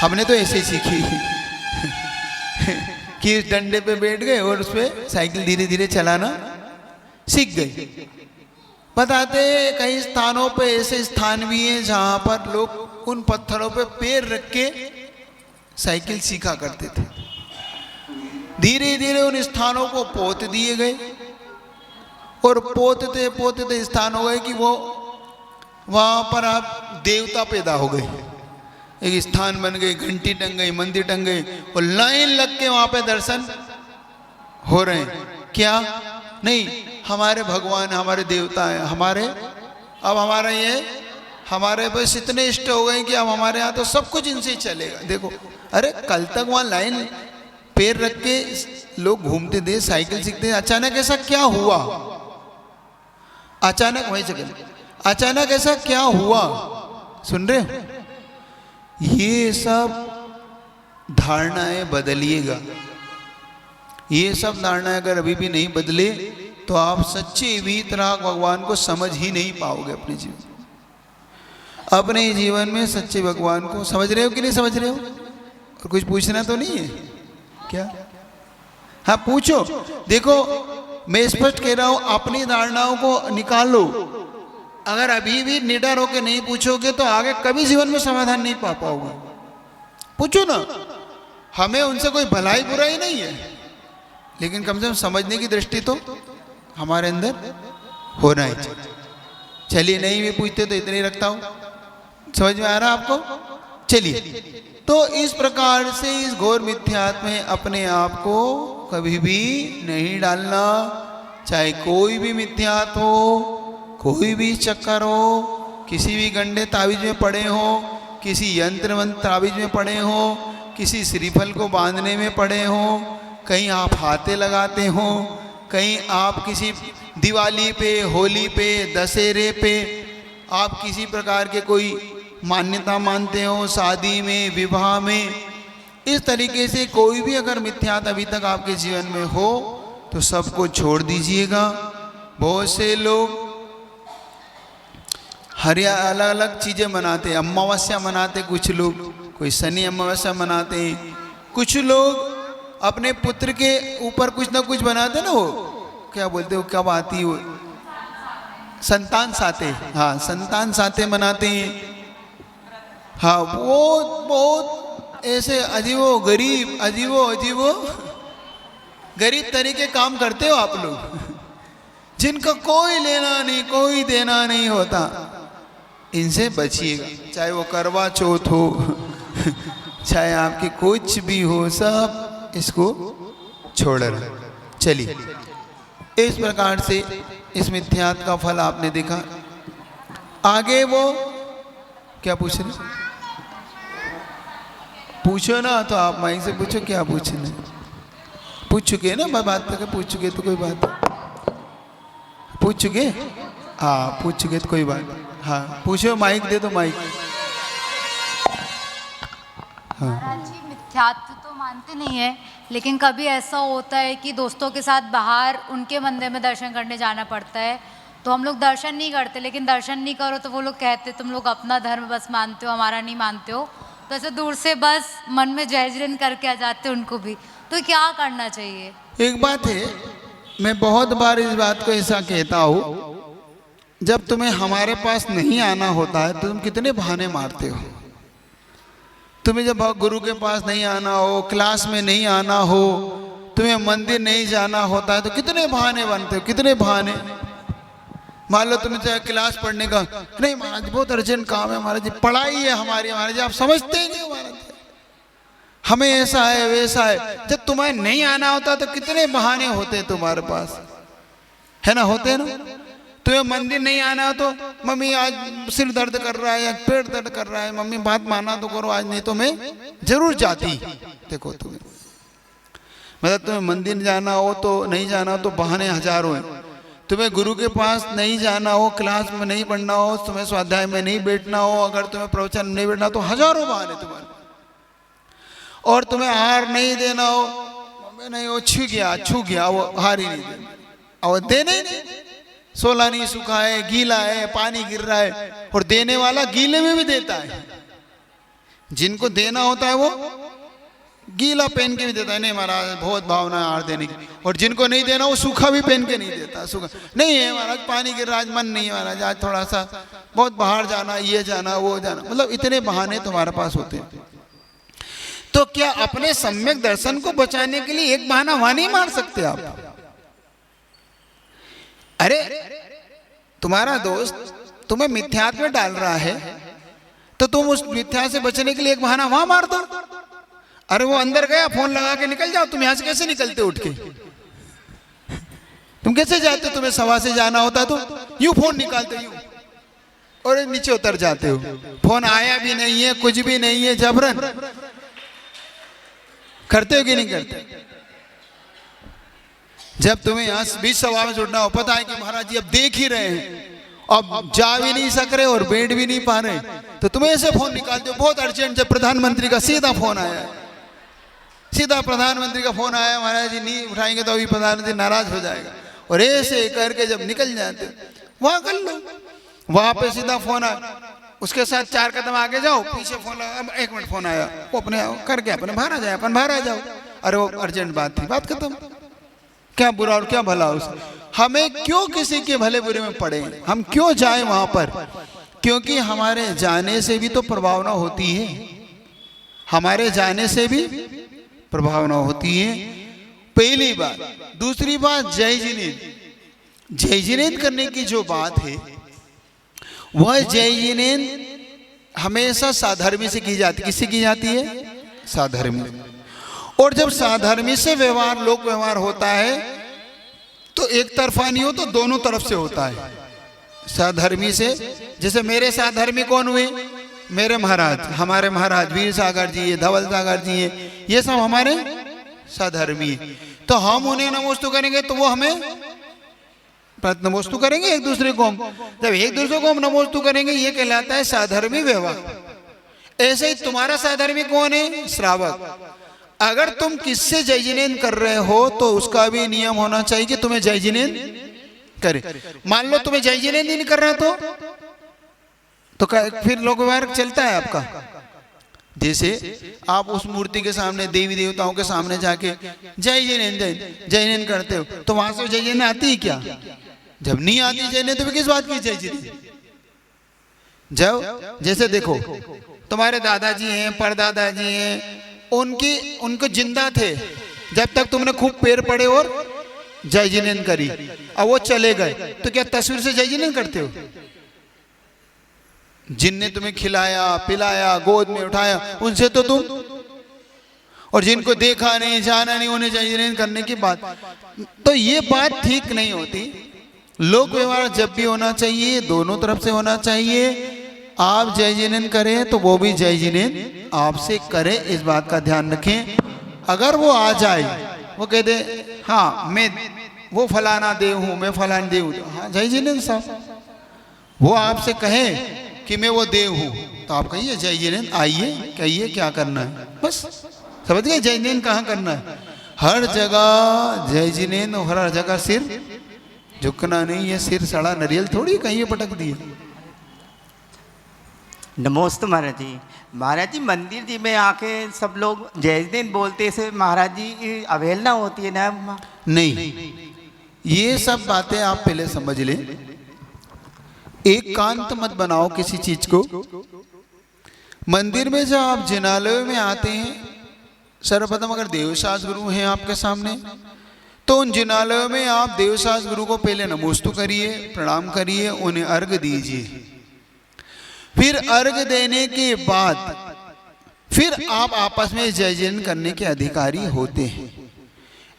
हमने तो ऐसे ही सीखी कि उस डंडे पे बैठ गए और उस पर साइकिल धीरे धीरे चलाना सीख गए। बताते हैं कई स्थानों पे ऐसे स्थान भी हैं जहाँ पर लोग उन पत्थरों पे पैर रख के साइकिल सीखा करते थे। धीरे धीरे उन स्थानों को पोत दिए गए और पोतते पोतते स्थान हो गए कि वो वहाँ पर आप देवता पैदा हो गए। एक स्थान बन गए, घंटी टंग गई, मंदिर टंग गए और लाइन लग के वहाँ पे दर्शन हो रहे हैं। क्या नहीं, हमारे भगवान, हमारे देवता हैं, हमारे, अब हमारा ये, हमारे बस इतने इष्ट हो गए कि अब हमारे यहाँ तो सब कुछ इनसे ही चलेगा। देखो, अरे कल तक वहाँ लाइन पैर रख के लोग घूमते थे, साइकिल सीखते थे, अचानक ऐसा क्या हुआ? अचानक, वही जगह, अचानक ऐसा क्या हुआ? सुन रहे हो? ये सब धारणाएं बदलिएगा। ये सब धारणाएं अगर अभी भी नहीं बदले तो आप सच्चे वीतराग भगवान को समझ ही नहीं पाओगे अपने जीवन। अपने जीवन में सच्चे भगवान को समझ रहे हो कि नहीं समझ रहे हो? और कुछ पूछना तो नहीं है क्या? हाँ पूछो। देखो मैं स्पष्ट कह रहा हूं, अपनी धारणाओं को निकालो। अगर अभी भी निडर होकर नहीं पूछोगे तो आगे कभी जीवन में समाधान नहीं पा पाओगे। पूछो ना, हमें उनसे कोई भलाई बुराई नहीं है, लेकिन कम से कम समझने की दृष्टि तो हमारे अंदर होना ही चाहिए। चलिए, नहीं भी पूछते तो इतने ही रखता हूं। समझ में आ रहा आपको? चलिए, तो इस प्रकार से इस घोर मिथ्यात्व में अपने आप को कभी भी नहीं डालना। चाहे कोई भी मिथ्यात्व हो, कोई भी चक्कर हो, किसी भी गंडे ताबीज में पड़े हो, किसी यंत्र मंत्र ताबीज में पड़े हो, किसी श्रीफल को बांधने में पड़े हो, कहीं आप हाथे लगाते हो, कहीं आप किसी दिवाली पे, होली पे, दशहरे पे आप किसी प्रकार के कोई मान्यता मानते हो, शादी में, विवाह में, इस तरीके से कोई भी अगर मिथ्यात अभी तक आपके जीवन में हो तो सबको छोड़ दीजिएगा। बहुत से लोग हरिया अलग अलग चीज़ें मनाते, अमावस्या मनाते कुछ लोग, कोई शनि अमावस्या मनाते हैं, कुछ लोग अपने पुत्र के ऊपर कुछ ना कुछ बनाते ना, वो क्या बोलते हो, कब आती वो संतान साते, हाँ संतान साते मनाते हैं। हाँ वो बहुत ऐसे अजीबो गरीब तरीके काम करते हो आप लोग, जिनका कोई लेना नहीं कोई देना नहीं होता। इनसे बचिएगा, चाहे वो करवा चौथ हो चाहे आपकी कुछ भी हो, सब इसको छोड़ रहे। चलिए, इस प्रकार से इस मिथ्यात्व का फल आपने देखा। आगे वो क्या पूछ रहे, पूछो ना, तो आप माइक से पूछो, क्या पूछना, पूछ चुके ना, मैं बात करके पूछ चुके तो कोई बात, पूछ चुके, हाँ पूछ चुके तो कोई बात, हाँ पूछो, माइक दे दो माइक। महाराज जी, मिथ्यात्व तो मानते नहीं है, लेकिन कभी ऐसा होता है कि दोस्तों के साथ बाहर उनके मंदिर में दर्शन करने जाना पड़ता है, तो हम लोग दर्शन नहीं करते, लेकिन दर्शन नहीं करो तो वो लोग कहते तुम लोग अपना धर्म बस मानते हो, हमारा नहीं मानते हो, तो ऐसे दूर से बस मन में जय जयन करके आ जाते उनको भी, तो क्या करना चाहिए? एक बात है, मैं बहुत बार इस बात को ऐसा कहता हूँ, जब तुम्हें हमारे पास नहीं आना होता है तो तुम कितने बहाने मारते हो। तुम्हें जब गुरु के पास नहीं आना हो, क्लास में नहीं आना हो, तुम्हें मंदिर नहीं जाना होता है तो कितने बहाने बनते हो, कितने बहाने। मान लो तुम्हें चाहे क्लास पढ़ने का, नहीं महाराज बहुत अर्जेंट काम है महाराज जी, पढ़ाई है हमारी, महाराज जी आप समझते ही नहीं महाराज जी, हमें ऐसा है वैसा है। जब तुम्हें नहीं आना होता तो कितने बहाने होते तुम्हारे पास, है ना, होते ना। तुम्हें मंदिर नहीं आना हो तो मम्मी आज सिर दर्द कर रहा है या पेट दर्द कर रहा है, मम्मी बात माना तो करो आज, नहीं तो मैं जरूर जाती। देखो तुम्हें मतलब तुम्हें मंदिर जाना हो तो नहीं जाना हो तो बहाने हजारों हैं। तुम्हें गुरु के पास नहीं जाना हो, क्लास में नहीं पढ़ना हो, तुम्हें स्वाध्याय में नहीं बैठना हो, अगर तुम्हें प्रवचन में नहीं बैठना तो हजारों बहाने तुम्हारे। और तुम्हें हार नहीं देना हो, मम्मी नहीं वो छू गया वो हार ही नहीं देना, और देने ही नहीं, सोला नहीं सूखा है, गीला है, पानी गिर रहा है, और देने वाला गीले में भी देता है। जिनको देना होता है वो गीला पहन के भी देता है, नहीं महाराज बहुत भावना है हार देने की, और जिनको नहीं देना वो सूखा भी पहन के नहीं देता, सूखा नहीं है महाराज पानी गिर रहा, आज मन नहीं है महाराज, आज थोड़ा सा बहुत बाहर जाना, ये जाना वो जाना, मतलब इतने बहाने तुम्हारे पास होते हैं। तो क्या अपने सम्यक दर्शन को बचाने के लिए एक बहाना वहां नहीं मार सकते आप? अरे तुम्हारा दोस्त तुम्हें मिथ्यात्व में डाल रहा है तो तुम उस मिथ्या से बचने के लिए एक बहाना वहां मार दो। अरे वो अंदर गया, फोन लगा के निकल जाओ। तुम यहां से कैसे निकलते उठ के? तुम कैसे जाते हो? तुम्हें सभा से जाना होता तो यूं फोन निकालते यूं और नीचे उतर जाते हो। फोन आया भी नहीं है, कुछ भी नहीं है, जबरन करते हो कि नहीं करते? जब तुम्हें यहाँ बीच सभा में जुड़ना हो, पता है कि महाराज जी अब देख ही रहे हैं, अब जा भी नहीं सक रहे और बैठ भी नहीं पा रहे, तो तुम्हें ऐसे फोन निकालते हो बहुत अर्जेंट। जब प्रधानमंत्री का सीधा फोन आया, सीधा प्रधानमंत्री का फोन आया, महाराज जी नहीं उठाएंगे तो अभी प्रधानमंत्री नाराज हो जाएगा, और ऐसे करके जब निकल जाते वहां कर लो। वहां पे सीधा फोन आया, उसके साथ 4 कदम आगे जाओ, पीछे फोन लगा, 1 मिनट फोन आया, वो अपने करके अपने बाहर आ जाए, अपन बाहर आ जाओ। अरे वो अर्जेंट बात थी, बात खत्म। क्या बुरा और क्या भला उसमें? हमें क्यों किसी के भले बुरे में पड़े? हम क्यों जाए वहां पर? क्योंकि हमारे जाने से भी तो प्रभावना होती है, हमारे जाने से भी प्रभावना होती है, पहली बात। दूसरी बात, जय जिनेंद्र करने की जो बात है, वह जय जिनेंद्र हमेशा साधर्मी से की जाती। किससे की जाती है? साधर्मी। और जब साधर्मी से व्यवहार, लोक व्यवहार होता है तो एक तरफा नहीं हो तो दोनों तरफ से होता है। साधर्मी से, जैसे मेरे साधर्मी कौन हुए? मेरे महाराज, हमारे महाराज वीर सागर जी है, धवल सागर जी है, ये सब हमारे साधर्मी है। तो हम उन्हें नमोस्तु करेंगे तो वो हमें नमोस्तु करेंगे एक दूसरे को। हम जब एक दूसरे को हम नमोस्तु करेंगे, ये कहलाता है साधर्मी व्यवहार। ऐसे ही तुम्हारा साधर्मी कौन है? श्रावक। अगर तुम किससे जय जिनेंद्र कर रहे हो तो उसका भी नियम होना चाहिए कि तुम्हें जय जिनेंद्र करे। मान लो तुम्हें जय जिनेंद्र नहीं कर रहा तो फिर लोक व्यवहार चलता है आपका। जैसे आप उस मूर्ति के सामने, देवी देवताओं के सामने जाके जय जिनेन्द्र जय जिनेन्द्र करते हो, तो वहां से जय जिनेन्द्र आती है क्या? जब नहीं आती जय जिनेन्द्र तो फिर किस बात की जय जिनेन्द्र? जब जैसे देखो तुम्हारे दादाजी हैं, परदादाजी हैं, उनको जिंदा थे जब तक तुमने खूब पैर पड़े और जय जिनेन्द्र करी, अब वो चले गए तो क्या तस्वीर से जय जिनेन्द्र करते हो? जिनने तुम्हें खिलाया पिलाया गोद में उठाया उनसे तो तुम, और जिनको देखा नहीं जाना नहीं उन्हें जय जिनेन्द्र करने की बात, तो ये बात ठीक नहीं होती। लोक व्यवहार जब भी होना चाहिए दोनों तरफ से होना चाहिए। आप जय जिनेन्द्र करें तो वो भी जय जिनेन्द्र आपसे करे, इस बात का ध्यान रखें। अगर वो आ जाए, वो कह दे हाँ मैं वो फलाना देव हूँ, मैं फलाना देव हूँ, हाँ जय जिनेन्द्र साहब, वो आपसे कहे कि मैं वो देव हूँ, तो आप कहिए जय जिनेन्द्र, आइए कहिए क्या करना है, बस समझ गए। जय जिनेन्द्र कहाँ करना है? हर जगह जय जिनेन्द्र, और हर जगह सिर झुकना नहीं है। सिर सड़ा नरियल थोड़ी कहीं पटक दिए। नमोस्तु महाराज जी। महाराज जी मंदिर जी में आके सब लोग जय जिनेन्द्र बोलते से महाराज जी अवहेलना होती है ना? नहीं, ये सब बातें आप पहले समझ लें। एकांत मत बनाओ किसी चीज को। मंदिर में जब आप जिनालय में आते हैं, सर्वप्रथम अगर देवशास्त्र गुरु हैं आपके सामने, तो उन जिनालयों में आप देवशास्त्र गुरु को पहले नमोस्तु करिए, प्रणाम करिए, उन्हें अर्घ दीजिए। फिर अर्घ देने के बाद फिर आप आपस में जय जिनेन्द्र करने के अधिकारी होते हैं।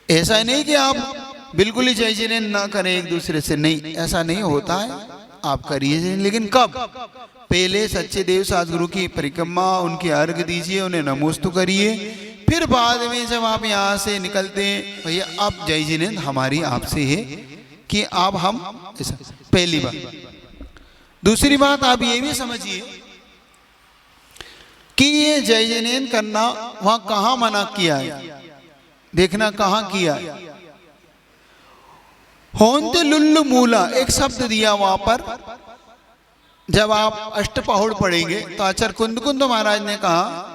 ऐसा नहीं कि आप बिल्कुल ही जय जिनेन्द्र ना करें एक दूसरे से, नहीं, ऐसा नहीं होता है। आप करिए, लेकिन कब? पहले सच्चे देव शास्त्र गुरु की परिक्रमा, उनकी अर्घ दीजिए, उन्हें नमोस्तु करिए। फिर बाद में जब आप यहाँ से निकलते हैं, भैया आप जय जिनेन्द्र हमारी आपसे है कि आप हम ऐसा, पहली बात। दूसरी बात आप ये भी समझिए कि ये जय जिनेन्द्र करना वहां कहां मना किया है, देखना कहां किया है। होंते लुल्लु मूला एक शब्द दिया वहां पर। जब आप अष्टपहुड़ पढ़ेंगे तो आचार्य कुंद महाराज ने कहा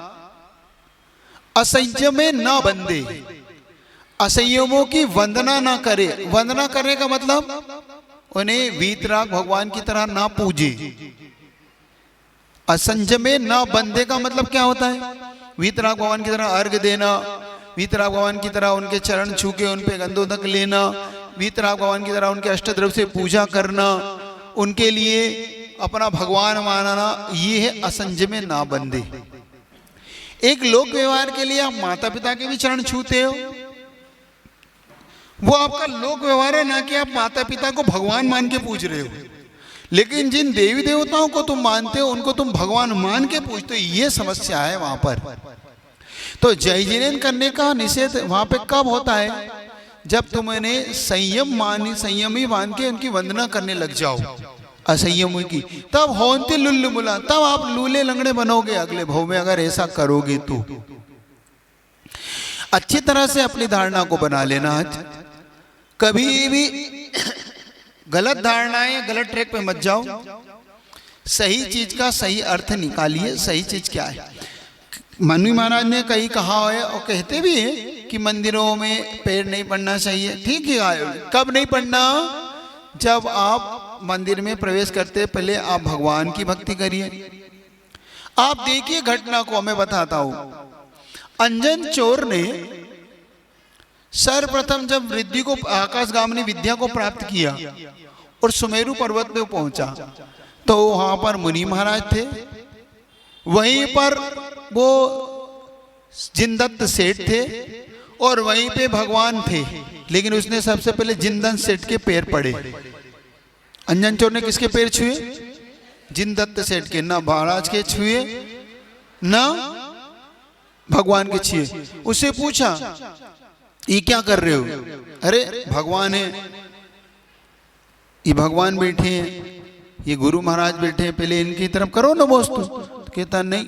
असंयमे न बंदे, असंयमों की वंदना ना करे। वंदना करने का मतलब उन्हें वीतराग भगवान की तरह ना पूजे। असंयमे न बंदे का मतलब क्या होता है? वीतराग भगवान की तरह अर्घ देना, वीतराग भगवान की तरह उनके चरण छू के उन पे गंधोदक लेना, वीतराग भगवान की तरह उनके अष्टद्रव्य से पूजा करना, उनके लिए अपना भगवान मानना, ये है असंयमे ना बंदे। एक लोक व्यवहार के लिए आप माता पिता के भी चरण छूते हो, वो आपका लोक व्यवहार है, ना कि आप माता पिता को भगवान मान के पूज रहे हो। लेकिन जिन देवी देवताओं को तुम मानते हो उनको तुम भगवान मान के पूजते हो, ये समस्या है वहां पर। तो जय जिनेन्द्र करने का निषेध वहां पे कब होता है? जब तुम इन्हें संयमी मान के उनकी वंदना करने लग जाओ, असंयम की, तब होंते लुल्लु मुला, तब आप लूले लंगड़े बनोगे अगले भाव में, अगर ऐसा करोगे तो। अच्छी तरह से अपनी धारणा को बना लेना। आज कभी भी गलत धारणाएं, गलत ट्रैक पे मत जाओ। सही चीज का सही अर्थ निकालिए, सही चीज क्या है। मनु महाराज ने कहीं कहा है और कहते भी हैं कि मंदिरों में पैर नहीं पड़ना चाहिए। ठीक है, कब नहीं पड़ना? जब आप मंदिर में प्रवेश करते पहले आप भगवान की भक्ति करिए। आप देखिए घटना को, मैं बताता हूं। अंजन चोर ने सर्वप्रथम जब रिद्धि को, आकाशगामिनी विद्या को प्राप्त किया और सुमेरु पर्वत पे पहुंचा, तो वहां पर मुनि महाराज थे, वहीं पर वो जिनदत्त सेठ थे और वहीं पे भगवान थे। लेकिन उसने सबसे पहले जिनदत्त सेठ के पैर पड़े। अंजन चोर ने किसके पैर छुए? जिनदत्त सेठ के। ना महाराज के छुए ना भगवान के छुए। उससे पूछा ये क्या कर रहे हो? अरे भगवान है, ये भगवान बैठे हैं, ये गुरु महाराज बैठे हैं, पहले इनकी तरफ करो ना नमोस्तु। तो कहता नहीं,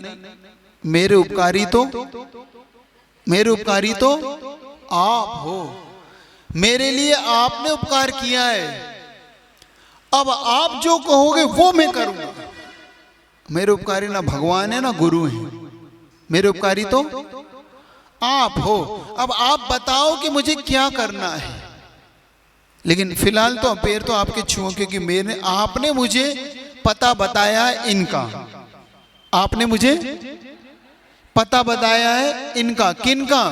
मेरे उपकारी तो आप हो, मेरे लिए आपने उपकार किया है, अब आप जो कहोगे वो मैं करूंगा। मेरे उपकारी ना भगवान है ना गुरु है, मेरे उपकारी तो आप हो। अब आप बताओ कि मुझे क्या करना है। लेकिन फिलहाल तो पैर तो आपके छुओ, क्योंकि मेरे आपने मुझे पता बताया है इनका, आपने मुझे पता बताया है इनका, किनका?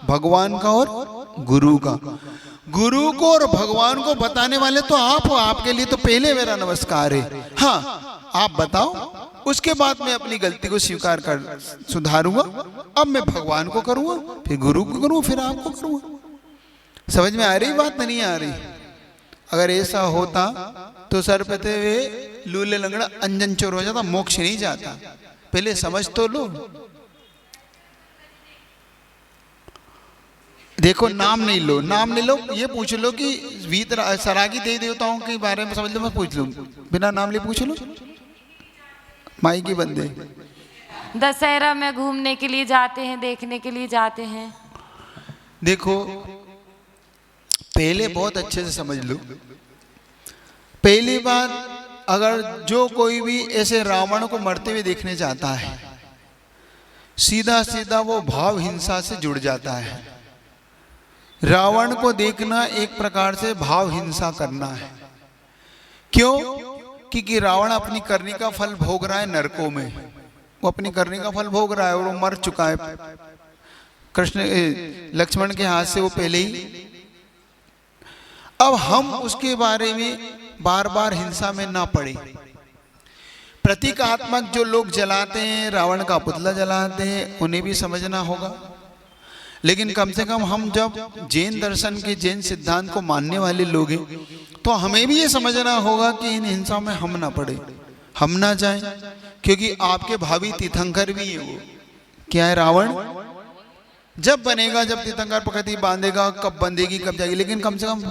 भगवान का और गुरु का। गुरु को और भगवान को बताने वाले तो आप हो, आपके लिए तो पहले मेरा नमस्कार है। हाँ, आप बताओ, उसके बाद मैं अपनी गलती को स्वीकार कर सुधारूंगा। अब मैं भगवान को करूंगा, फिर गुरु को करूंगा, फिर आपको करूंगा। समझ में आ रही बात? नहीं आ रही? अगर ऐसा होता तो सर पे हुए लूले लंगड़ा अंजन चोर हो जाता, मोक्ष नहीं जाता। पहले समझ तो लो। देखो, नाम नहीं लो, नाम नहीं लो, ये पूछ लो कि वीत सरागी देवी देवताओं के बारे में समझ लो, मैं पूछ लूं, बिना नाम ले पूछ लो। माई की बंदे दशहरा में घूमने के लिए जाते हैं, देखने के लिए जाते हैं। देखो, पहले बहुत अच्छे से समझ लो। पहली बात, अगर जो कोई भी ऐसे रावण को मरते हुए देखने जाता है, सीधा सीधा वो भाव हिंसा से जुड़ जाता है। रावण को देखना एक प्रकार से भाव हिंसा करना है। क्यों? क्योंकि रावण अपनी करनी का फल भोग रहा है नरकों में, वो अपनी करनी का फल भोग रहा है और वो मर चुका है। कृष्ण लक्ष्मण के हाथ से वो पहले ही। अब हम उसके बारे में बार बार हिंसा में ना पड़े। प्रतीकात्मक जो लोग जलाते हैं, रावण का पुतला जलाते हैं, उन्हें भी समझना होगा। लेकिन कम से कम हम जब जैन दर्शन के, जैन सिद्धांत को मानने वाले लोग हैं, तो हमें भी ये समझना होगा कि इन हिंसा में हम ना पड़े, हम ना जाएं। क्योंकि आपके भावी तीर्थंकर भी है। वो क्या है? रावण जब बनेगा, जब तीर्थंकर पकड़ती बांधेगा, कब बंधेगी, कब जाएगी। लेकिन कम से कम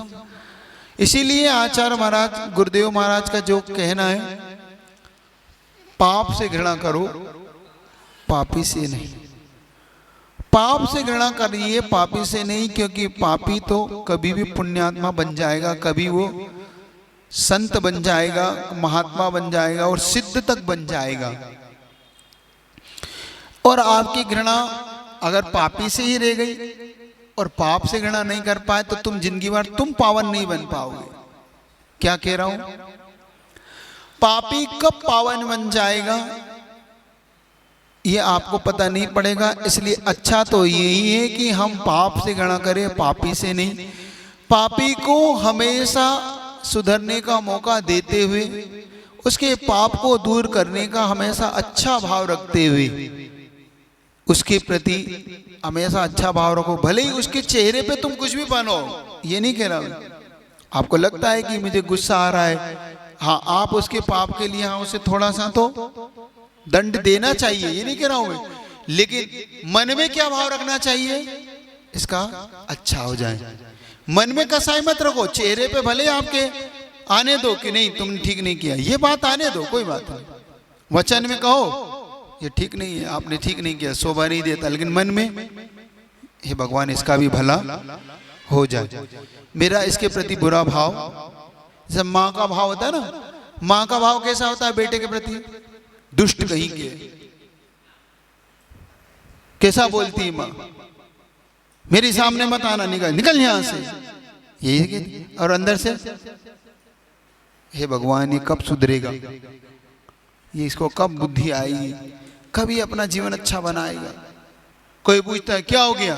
इसीलिए आचार्य महाराज, गुरुदेव महाराज का जो कहना है, पाप से घृणा करो, पापी से नहीं। पाप से घृणा करिए, पापी से नहीं। क्योंकि पापी तो कभी भी पुण्यात्मा बन जाएगा, कभी वो संत बन जाएगा, महात्मा बन जाएगा और सिद्ध तक बन जाएगा। और आपकी घृणा अगर पापी से ही रह गई और पाप से घृणा नहीं कर पाए, तो तुम जिंदगी भर तुम पावन नहीं बन पाओगे। क्या कह रहा हूं? पापी कब पावन बन जाएगा ये आपको पता नहीं पड़ेगा। इसलिए अच्छा तो यही है कि हम पाप से घृणा करें, पापी से नहीं। पापी को हमेशा सुधरने का मौका देते हुए, उसके पाप को दूर करने का हमेशा अच्छा भाव रखते हुए, उसके प्रति हमेशा अच्छा भाव रखो। भले ही उसके चेहरे पे तुम कुछ भी बनो, ये नहीं कह रहा। आपको लगता है कि मुझे गुस्सा आ रहा है, हाँ, आप उसके पाप के लिए हाँ उसे थोड़ा सा तो दंड देना चाहिए, ये नहीं कह रहा हूं मैं। लेकिन मन में क्या भाव रखना चाहिए? इसका अच्छा हो जाए। मन में कसाई मत रखो। चेहरे पे भले आपके आने दो कि नहीं तुमने ठीक नहीं किया, ये बात आने दो, कोई बात नहीं। वचन में कहो ये ठीक नहीं है, आपने ठीक नहीं किया, शोभा नहीं देता। लेकिन मन में हे भगवान इसका भी भला हो जाए, मेरा इसके प्रति बुरा भाव। जैसे माँ का भाव होता है ना, माँ का भाव कैसा होता है बेटे के प्रति? दुष्ट कहीं के। कैसा बोलती है माँ? मेरे सामने मत आना, निकल निकल यहां से, यही कहती। और अंदर से हे भगवान ये कब सुधरेगा, ये इसको कब बुद्धि आएगी, कब ये अपना जीवन अच्छा बनाएगा। कोई पूछता है क्या हो गया,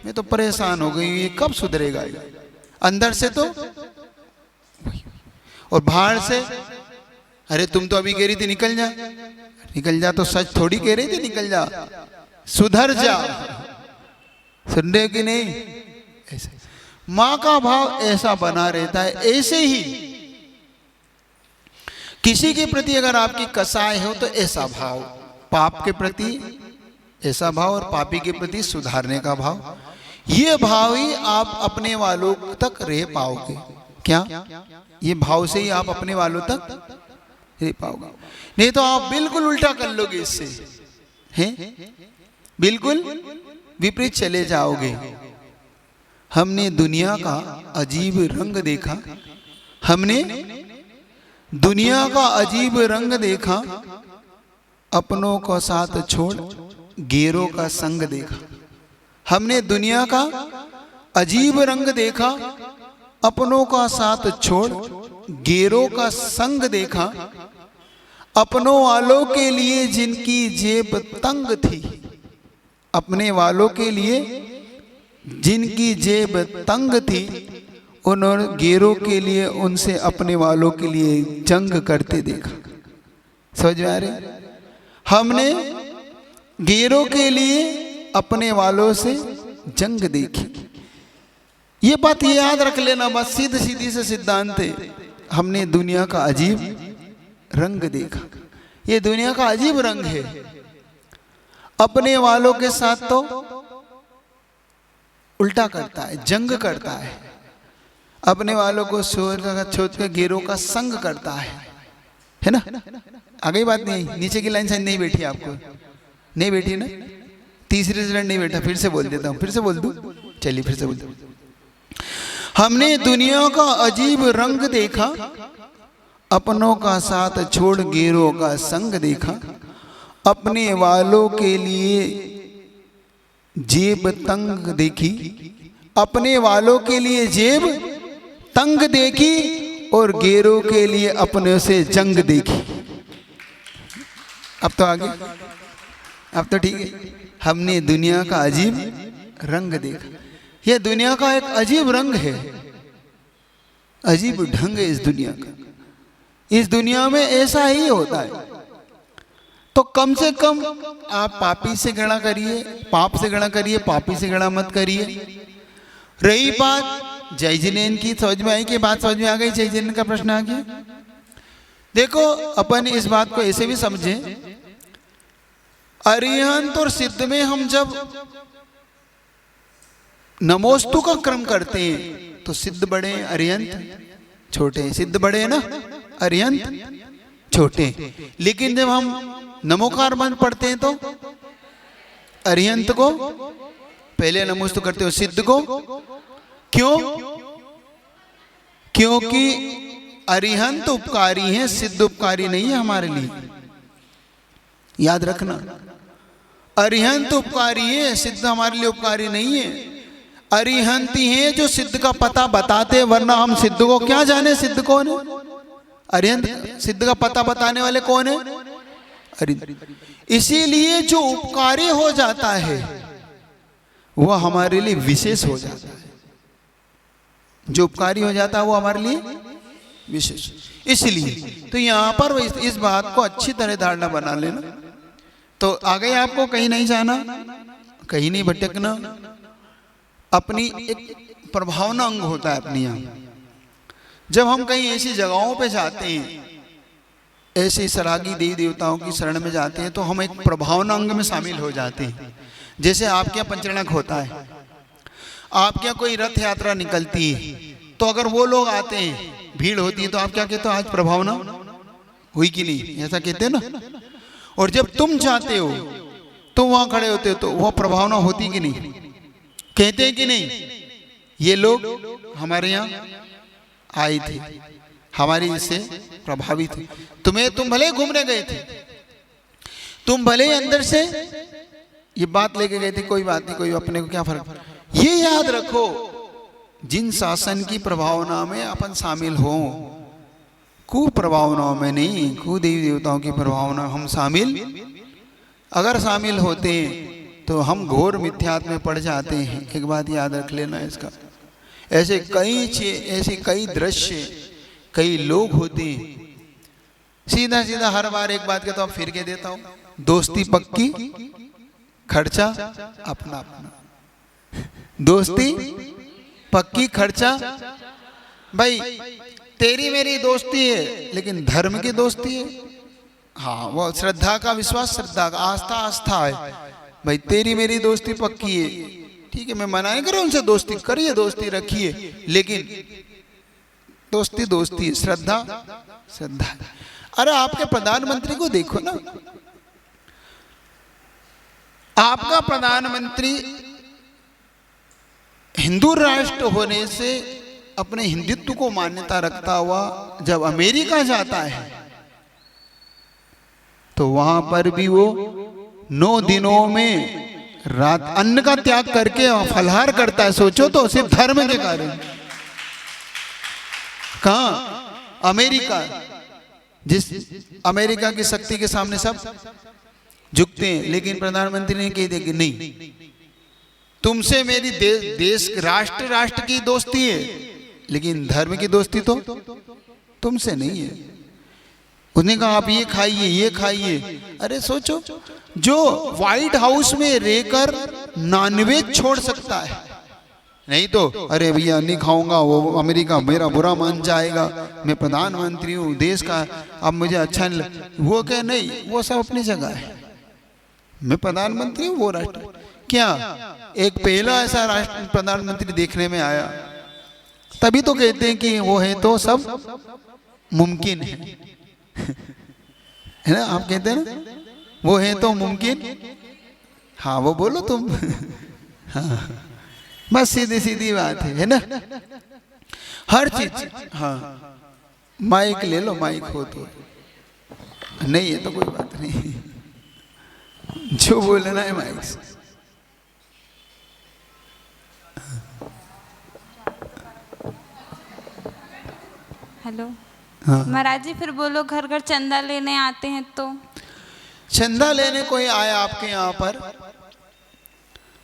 मैं तो परेशान हो गई, ये कब सुधरेगा ये। अंदर से तो, और बाहर से अरे तुम तो अभी कह रही थी निकल जा, निकल जा तो सच थोड़ी कह रही थी निकल जा, सुधर जा। सुन रहे कि नहीं? ऐसे माँ का भाव ऐसा बना रहता है। ऐसे ही किसी के प्रति अगर आपकी कसाई हो तो ऐसा भाव, पाप के प्रति ऐसा भाव और पापी के प्रति सुधारने का भाव, ये भाव ही आप अपने वालों तक रह पाओगे। क्या ये भाव से ही आप अपने वालों तक रह पाओगे? नहीं तो आप बिल्कुल उल्टा कर लोगे, इससे हैं बिल्कुल विपरीत चले जाओगे। हमने दुनिया का अजीब रंग देखा, हमने दुनिया का अजीब रंग देखा, अपनों को साथ छोड़ गैरों का संग देखा। हमने दुनिया का अजीब रंग देखा, अपनों का साथ छोड़ गैरों का संग देखा। अपनों वालों के लिए जिनकी जेब तंग थी, अपने वालों के लिए जिनकी जेब तंग थी, उन्होंने गैरों के लिए उनसे अपने वालों के लिए जंग करते देखा। समझ में आ रहे? हमने गैरों के लिए अपने वालों से जंग देखी। ये बात ये याद रख लेना, बस सीधी सीधी से सिद्धांत है। हमने दुनिया का अजीब रंग देखा। ये दुनिया का अजीब रंग है। अपने वालों के साथ तो उल्टा करता है, जंग करता है। अपने वालों को छोड़ के गैरों का संग करता है ना? आगे बात नहीं, नीचे की लाइन शायद नहीं बैठी, आपको नहीं बैठी ना, तीसरी लाइन नहीं बैठा। फिर से बोल देता हूं, फिर से बोल दूं, चलिए फिर से बोल दूं। हमने दुनिया का अजीब रंग देखा, अपनों का साथ छोड़ गैरों का संग देखा। अपने वालों के लिए जेब तंग देखी, अपने वालों के लिए जेब तंग देखी, और गैरों के लिए अपने से जंग देखी। अब तो आगे, अब तो ठीक है। हमने दुनिया का अजीब रंग देखा। यह दुनिया का एक अजीब रंग है, अजीब ढंग है इस दुनिया का। इस दुनिया में ऐसा ही होता है। तो कम से कम आप पापी से गणा करिए, पाप से गणा करिए, पापी से गणा मत करिए। रही बात जय जिनेन की, समझ में आई कि बात समझ में आ गई? जय जिनेन का प्रश्न आ गया। देखो अपन इस बात को ऐसे भी समझें, अरिहंत और सिद्ध में हम जब नमोस्तु का क्रम करते हैं तो सिद्ध बड़े हैं, अरिहंत छोटे हैं। सिद्ध बड़े हैं ना, अरिहंत छोटे हैं। लेकिन जब हम नमोकार मंत्र पढ़ते हैं तो अरिहंत को पहले नमोस्तु करते हो, सिद्ध को क्यों? क्योंकि अरिहंत उपकारी है, सिद्ध उपकारी नहीं है हमारे लिए। याद रखना, अरिहंत उपकारी है, सिद्ध हमारे लिए उपकारी नहीं है। अरिहंत ही है जो सिद्ध का पता बताते, वरना हम सिद्ध को क्या जाने सिद्ध कौन है? अरिहंत सिद्ध का पता बताने वाले कौन है? अरिहंत। इसीलिए जो उपकारी हो जाता है वह हमारे लिए विशेष हो जाता है। जो उपकारी हो जाता है वो हमारे लिए विशेष। इसलिए तो यहां पर इस बात को अच्छी तरह धारणा बना लेना। तो आगे आपको कहीं नहीं जाना, कहीं नहीं भटकना। अपनी एक प्रभावना अंग होता है अपनी। यहाँ जब हम कहीं ऐसी जगहों पे जाते हैं, ऐसे सरागी देवी देवताओं की शरण में जाते हैं, तो हम एक प्रभावना अंग में शामिल हो जाते हैं। जैसे आपके यहाँ पंचरणक होता है, आपके यहाँ कोई रथ यात्रा निकलती है, तो अगर वो लोग आते हैं, भीड़ होती है, तो आप क्या कहते हो? आज प्रभावना हुई कि नहीं, ऐसा कहते हैं ना। और जब तुम जाते हो, तुम वहां खड़े होते हो, तो वह प्रभावना होती कि नहीं? कहते हैं कि नहीं? ये लोग हमारे यहाँ आए थे, हमारी इससे प्रभावित थे। तुम भले घूमने गए थे, तुम भले अंदर से ये बात लेके गए थे, कोई बात नहीं, कोई अपने को क्या फर्क। ये याद रखो, जिन शासन की प्रभावना में अपन शामिल हो, कुप्रभावनाओं में नहीं, कुदेवी देवताओं की प्रभावना हम शामिल अगर शामिल होते हैं तो हम घोर मिथ्यात्व में पड़ जाते हैं। एक बात याद रख लेना इसका। ऐसे कई दृश्य, कई लोग होते हैं। सीधा सीधा हर बार एक बात कहता हूं, फिर के देता हूं, दोस्ती पक्की, खर्चा अपना अपना। दोस्ती पक्की, खर्चा भाई तेरी मेरी दोस्ती है, लेकिन धर्म की दोस्ती है। हाँ, वो श्रद्धा का विश्वास, श्रद्धा का, आस्था आस्था है। भाई तेरी मेरी दोस्ती पक्की है, ठीक है, मैं मना नहीं कर रहा उनसे दोस्ती करिए, दोस्ती रखिए, लेकिन दोस्ती दोस्ती है, श्रद्धा श्रद्धा। अरे आपके प्रधानमंत्री को देखो ना, आपका प्रधानमंत्री हिंदू राष्ट्र होने से अपने हिंदुत्व को मान्यता रखता हुआ जब अमेरिका जाता है तो वहां पर भी वो 9 दिनों में रात अन्न का त्याग करके फलाहार करता है। सोचो तो, सिर्फ धर्म के कारण। कहाँ? अमेरिका। जिस अमेरिका की शक्ति के सामने सब झुकते हैं, लेकिन प्रधानमंत्री ने कह दिया कि नहीं, तुमसे मेरी देश राष्ट्र की दोस्ती है, लेकिन धर्म की दोस्ती तो तुमसे नहीं है। उसने कहा आप ये खाइए, ये खाइए। अरे सोचो, जो व्हाइट हाउस में रहकर नॉनवेज छोड़ सकता है, नहीं तो अरे भैया नहीं खाऊंगा, वो अमेरिका मेरा बुरा मान जाएगा, मैं प्रधानमंत्री हूँ देश का, अब मुझे अच्छा नहीं लग। वो क्या? नहीं, वो सब अपनी जगह है। मैं प्रधानमंत्री हूँ, वो राष्ट्र। क्या एक पहला ऐसा राष्ट्र प्रधानमंत्री देखने में आया, तभी तो कहते हैं कि वो है तो सब मुमकिन है ना? आप कहते हैं ना, वो है तो मुमकिन। हाँ, वो बोलो तुम। हाँ, बस सीधी सीधी बात है ना? हर चीज। हाँ, माइक ले लो, माइक हो तो। नहीं है तो कोई बात नहीं, जो बोलना है माइक से। हेलो। हाँ। महाराज जी, फिर वो लोग घर घर चंदा लेने आते हैं तो? चंदा लेने कोई आया आपके यहाँ पर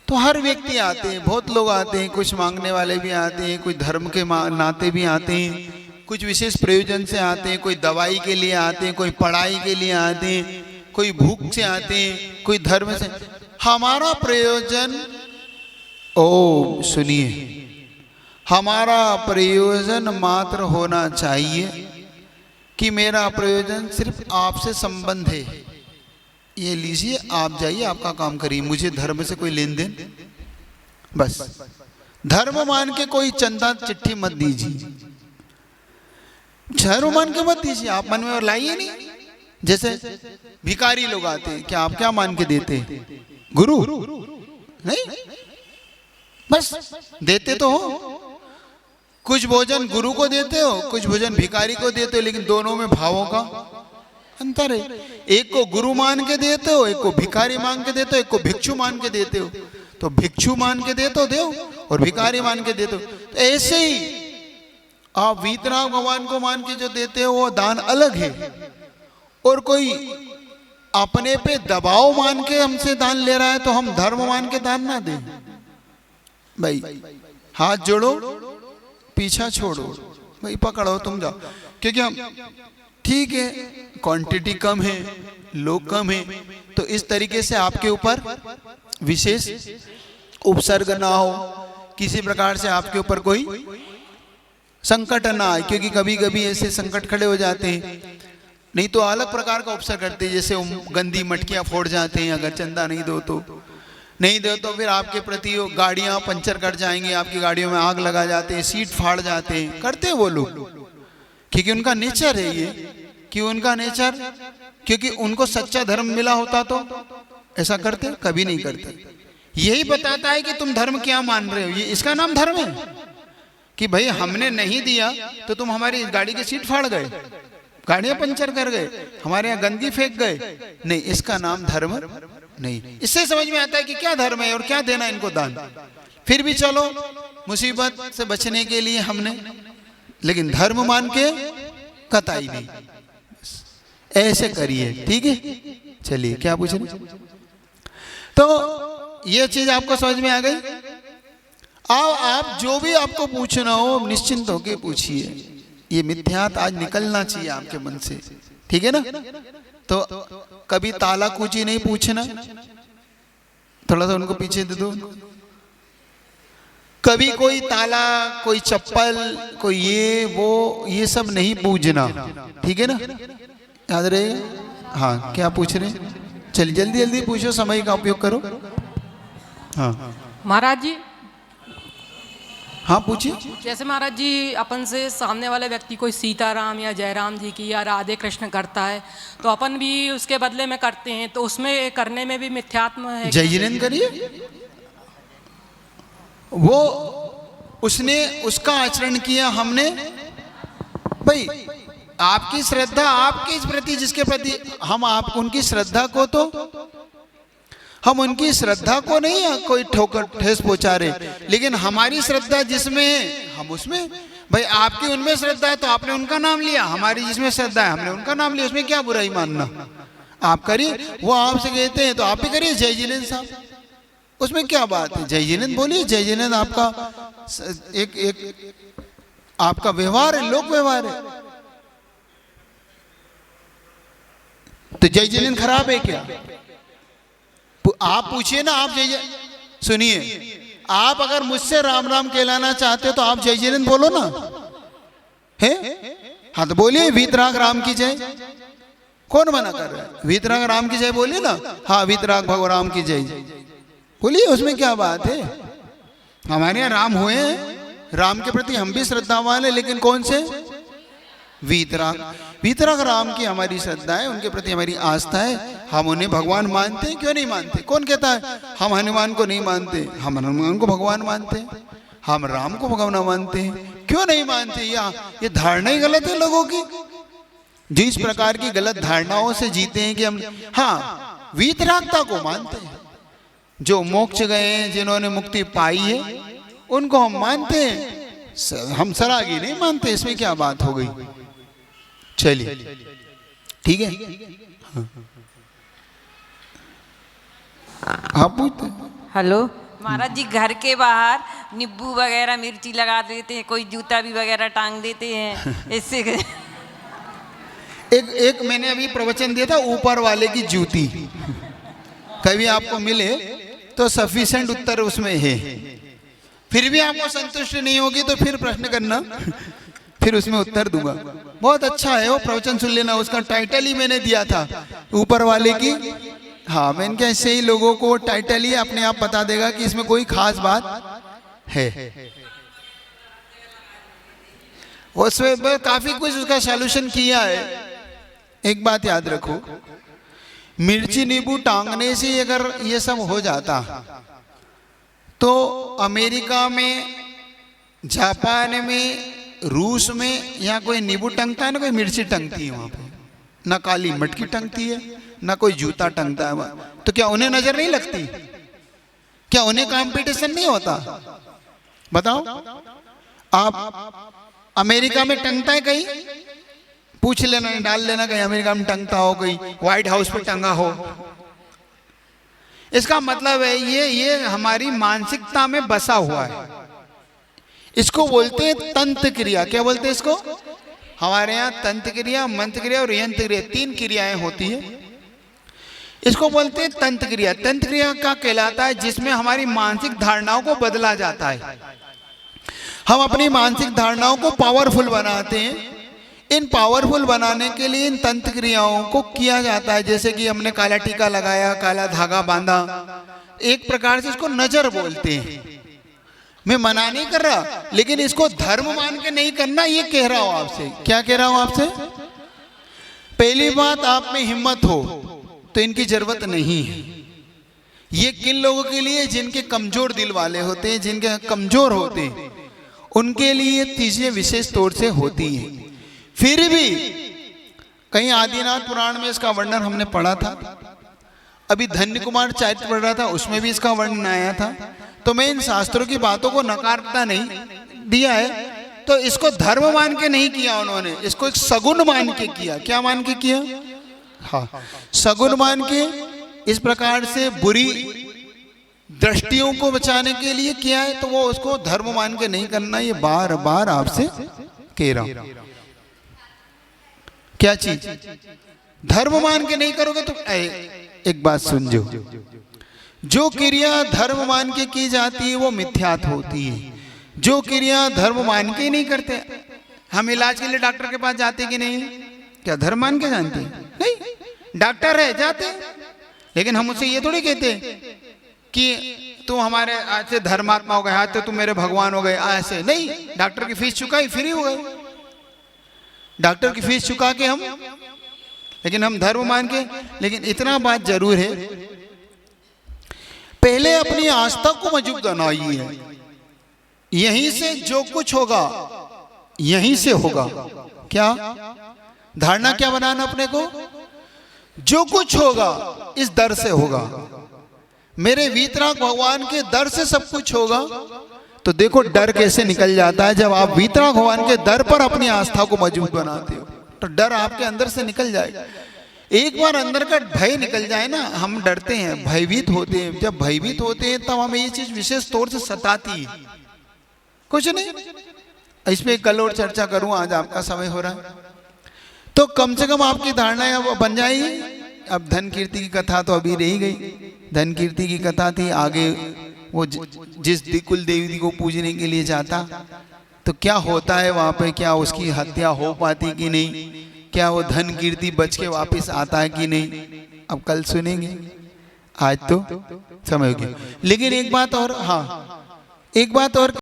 तो हर व्यक्ति आते हैं, बहुत लोग आते हैं, कुछ मांगने वाले भी आते हैं, कुछ धर्म के नाते भी आते हैं, कुछ विशेष प्रयोजन से आते हैं, कोई दवाई के लिए आते हैं, कोई पढ़ाई के लिए आते हैं, कोई भूख से आते हैं, कोई धर्म से। हमारा प्रयोजन, ओ सुनिए, हमारा प्रयोजन मात्र होना चाहिए कि मेरा प्रयोजन सिर्फ आपसे संबंध है, ये लीजिए, आप जाइए, आपका काम करिए, मुझे धर्म से कोई लेन देन। बस धर्म मान के कोई चंदा चिट्ठी मत दीजिए, धर्म मान के मत दीजिए, आप मन में और लाइए नहीं। जैसे भिखारी लोग आते हैं, क्या आप क्या मान के देते हैं? गुरु नहीं, बस देते तो हो, कुछ भोजन गुरु को देते हो, कुछ भोजन भिखारी को देते हो, लेकिन दोनों में भावों का अंतर है। एक को गुरु मान के देते हो, एक को भिखारी मान के देते हो, एक को भिक्षु मान के देते हो। तो भिक्षु मान के देते हो देव, और भिखारी मान के देते हो। तो ऐसे ही आप वीतराग भगवान को मान के जो देते हो वो दान अलग है, और कोई अपने पे दबाव मान के हमसे दान ले रहा है तो हम धर्म मान के दान ना दें। भाई हाथ जोड़ो, पीछा छोड़ो, भाई पकड़ो, तुम जाओ। क्योंकि हम ठीक है, क्वांटिटी कम है, लोग कम है, तो इस तरीके से आपके ऊपर विशेष उपसर्ग ना हो, किसी प्रकार से आपके ऊपर कोई संकट ना आए, क्योंकि कभी कभी ऐसे संकट खड़े हो जाते हैं, नहीं तो अलग प्रकार का उपसर्ग करते हैं। जैसे गंदी मटकियां फोड़ जाते हैं, अगर चंदा नहीं दो तो फिर आपके प्रति गाड़ियां पंचर कर जाएंगे, आपकी गाड़ियों में आग लगा जाते हैं, सीट फाड़ जाते हैं, करते हैं वो लोग, क्योंकि उनका नेचर है ये, कि उनका नेचर, क्योंकि उनको सच्चा धर्म मिला होता तो ऐसा करते? कभी नहीं करते। यही बताता है कि तुम धर्म क्या मान रहे हो, ये इसका नाम धर्म है कि भाई हमने नहीं दिया तो तुम हमारी गाड़ी की सीट फाड़ गए, गाड़ियां पंचर कर गए, हमारे यहाँ गंदगी फेंक गए। नहीं, इसका नाम धर्म नहीं। इससे समझ में आता है कि क्या धर्म है और क्या देना इनको दान। फिर भी चलो, मुसीबत से बचने के लिए हमने, लेकिन धर्म मान के कतई नहीं। ऐसे करिए, ठीक है? चलिए, क्या पूछ रहे? तो ये चीज आपको समझ में आ गई। आप जो भी आपको पूछना हो निश्चिंत होके पूछिए, ये मिथ्यात आज निकलना चाहिए आपके मन से, ठीक है ना? तो कभी ताला कुची नहीं पूछना, थोड़ा सा उनको पीछे दे दो। कभी कोई ताला, कोई चप्पल, कोई ये सब नहीं पूछना, ठीक है ना? याद रहेगा। हाँ, क्या पूछ रहे? चलिए जल्दी जल्दी पूछो, समय का उपयोग करो। हाँ महाराज जी। हाँ पूछिए। जैसे महाराज जी अपन से सामने वाले व्यक्ति कोई सीताराम या जयराम जी की या राधे कृष्ण करता है तो अपन भी उसके बदले में करते हैं, तो उसमें करने में भी मिथ्यात्म है? जय जिनेन्द्र करिए। वो उसने उसका आचरण किया, हमने भाई आपकी श्रद्धा आपके इस प्रति, जिसके प्रति हम आप उनकी श्रद्धा को, तो हम उनकी श्रद्धा को नहीं कोई ठोकर ठेस पहुंचा रहे, लेकिन हमारी श्रद्धा जिसमें है हम उसमें, भाई आपकी उनमें श्रद्धा है तो आपने उनका नाम लिया, हमारी जिसमें श्रद्धा है हमने उनका नाम लिया, उसमें क्या बुराई मानना। आप करिए, वो आपसे कहते हैं तो आप भी करिए जय जिनेंद्र साहब, उसमें क्या बात है। जय जिनेंद्र बोलिए, जय जिनेंद्र आपका एक आपका व्यवहार है, लोक व्यवहार है। तो जय जिनेंद्र खराब है क्या? आप पूछिए ना, आप जय सुनिए, आप अगर मुझसे राम राम कहलाना चाहते हो तो आप जय जिनेंद्र बोलो ना, है? हाँ तो बोलिए वीतराग राम की जय, कौन मना कर रहा है? वीतराग राम की जय बोलिए ना, हाँ वीतराग भगवान राम की जय बोलिए, उसमें क्या बात है। हमारे यहाँ राम हुए हैं, राम के प्रति हम भी श्रद्धावान है, लेकिन कौन से? वीतराग, वीतराग राम की हमारी श्रद्धा है, उनके प्रति हमारी आस्था है। हम उन्हें भगवान मानते हैं, क्यों नहीं मानते? कौन कहता है हम हनुमान को नहीं मानते? हम हनुमान को भगवान मानते हैं, हम राम को भगवान मानते हैं, क्यों नहीं मानते? ये धारणा ही गलत है लोगों की, जो इस प्रकार की गलत धारणाओं से जीते हैं कि हम, हाँ वीतरागता को मानते हैं, जो मोक्ष गए हैं, जिन्होंने मुक्ति पाई है उनको हम मानते हैं, हम सरागी नहीं मानते। इसमें क्या बात हो गई? चलिए ठीक है, आप पूछते। हेलो महाराज जी, घर के बाहर नींबू वगैरह मिर्ची लगा देते हैं, कोई जूता भी वगैरह टांग देते हैं, इससे एक मैंने अभी प्रवचन दिया था ऊपर वाले की जूती, कभी आपको मिले तो सफिशिएंट उत्तर उसमें है, फिर भी आपको संतुष्ट नहीं होगी तो फिर प्रश्न करना, फिर उसमें उत्तर दूंगा। बहुत अच्छा है वो प्रवचन, सुन लेना, उसका टाइटल ही मैंने दिया था ऊपर वाले की। हाँ मैंने कहा ऐसे ही लोगों को टाइटल ही अपने आप बता देगा कि इसमें कोई खास बात है। उसमें काफी कुछ उसका सॉल्यूशन किया है। एक बात याद रखो, मिर्ची नींबू टांगने से अगर ये सब हो जाता तो अमेरिका में, जापान में, रूस में यहाँ कोई नींबू टंगता है ना कोई मिर्ची टंगती है वहां पे, ना काली मटकी टंगती है ना कोई जूता टंगता है वहां। तो क्या उन्हें नजर नहीं लगती? क्या उन्हें कंपटीशन नहीं होता? बताओ आप, अमेरिका में टंगता है कहीं? पूछ लेना, डाल लेना कहीं अमेरिका में टंगता हो, कहीं व्हाइट हाउस पे टंगा हो। इसका मतलब है ये हमारी मानसिकता में बसा हुआ है। इसको बोलते हैं तंत्र क्रिया। क्या बोलते हैं इसको? हमारे यहाँ तंत्र क्रिया, मंत्र क्रिया और यंत्र क्रिया, 3 क्रियाएं होती है। इसको बोलते हैं तंत्र क्रिया। तंत्र क्रिया का कहलाता है जिसमें हमारी मानसिक धारणाओं को बदला जाता है। हम अपनी मानसिक धारणाओं को पावरफुल बनाते हैं। इन पावरफुल बनाने के लिए इन तंत्र क्रियाओं को किया जाता है। जैसे कि हमने काला टीका लगाया, काला धागा बांधा, एक प्रकार से इसको नजर बोलते हैं। मैं मना नहीं कर रहा, लेकिन इसको धर्म मान के नहीं करना, ये कह रहा हूं आपसे। क्या कह रहा हूं आपसे? पहली बात, आप में हिम्मत हो तो इनकी जरूरत नहीं है। ये किन लोगों के लिए? जिनके कमजोर दिल वाले होते हैं, जिनके कमजोर होते हैं, उनके लिए चीजें विशेष तौर से होती हैं। फिर भी कहीं आदिनाथ पुराण में इसका वर्णन हमने पढ़ा था। अभी धन्य कुमार चरित्र पढ़ रहा था, उसमें भी इसका वर्णन आया था। तो मैं इन शास्त्रों की बातों को नकारता नहीं, दिया है तो इसको धर्म मान के नहीं किया उन्होंने, इसको एक सगुन मान के किया। क्या मान के किया? हाँ, सगुन मान के इस प्रकार से बुरी दृष्टियों को बचाने के लिए किया है। तो वो उसको धर्म मान के नहीं करना, ये बार बार आपसे कह रहा हूं। क्या चीज? धर्म मान के नहीं करोगे तो एक बात सुन, जो क्रिया धर्म मान के की जाती है वो मिथ्यात्व होती है। जो क्रिया धर्म मान के ही नहीं करते, हम इलाज के लिए डॉक्टर के पास जाते कि नहीं? क्या धर्म मान के जानते हैं? नहीं, डॉक्टर है जाते, लेकिन हम उससे ये थोड़ी कहते कि तू हमारे आज से धर्मात्मा हो गए, आज तो तुम मेरे भगवान हो गए, ऐसे नहीं। डॉक्टर की फीस चुकाई, फ्री हो गए। डॉक्टर की फीस चुका के हम, लेकिन हम धर्म मान के। लेकिन इतना बात जरूर है, पहले अपनी आस्था को मजबूत बनाइए। यहीं से जो कुछ होगा यहीं से होगा। क्या? धारणा क्या बनाना अपने को, जो कुछ होगा इस डर से होगा, मेरे वीतराग भगवान के डर से सब कुछ होगा। तो देखो डर कैसे निकल जाता है, जब आप वीतराग भगवान के डर पर अपनी आस्था को मजबूत बनाते हो तो डर आपके अंदर से निकल जाएगा। एक बार अंदर का भय निकल जाए ना, हम डरते हैं, भयभीत होते हैं, जब भयभीत होते हैं तब हमें ये चीज विशेष तौर से सताती है। कुछ नहीं, इस पे कल और चर्चा करूं, आज आपका समय हो रहा है। तो कम से कम आपकी धारणा बन जाएगी। अब धन कीर्ति की कथा तो अभी रही गई, धन कीर्ति की कथा थी, आगे वो जिस कुल देवी को पूजने के लिए जाता तो क्या होता है वहां पे, क्या उसकी हत्या हो पाती कि नहीं, क्या वो धन कीर्ति बच के वापस आता है कि नहीं, अब कल सुनेंगे, आज तो समय हो गया। लेकिन एक बात और, हाँ एक बात और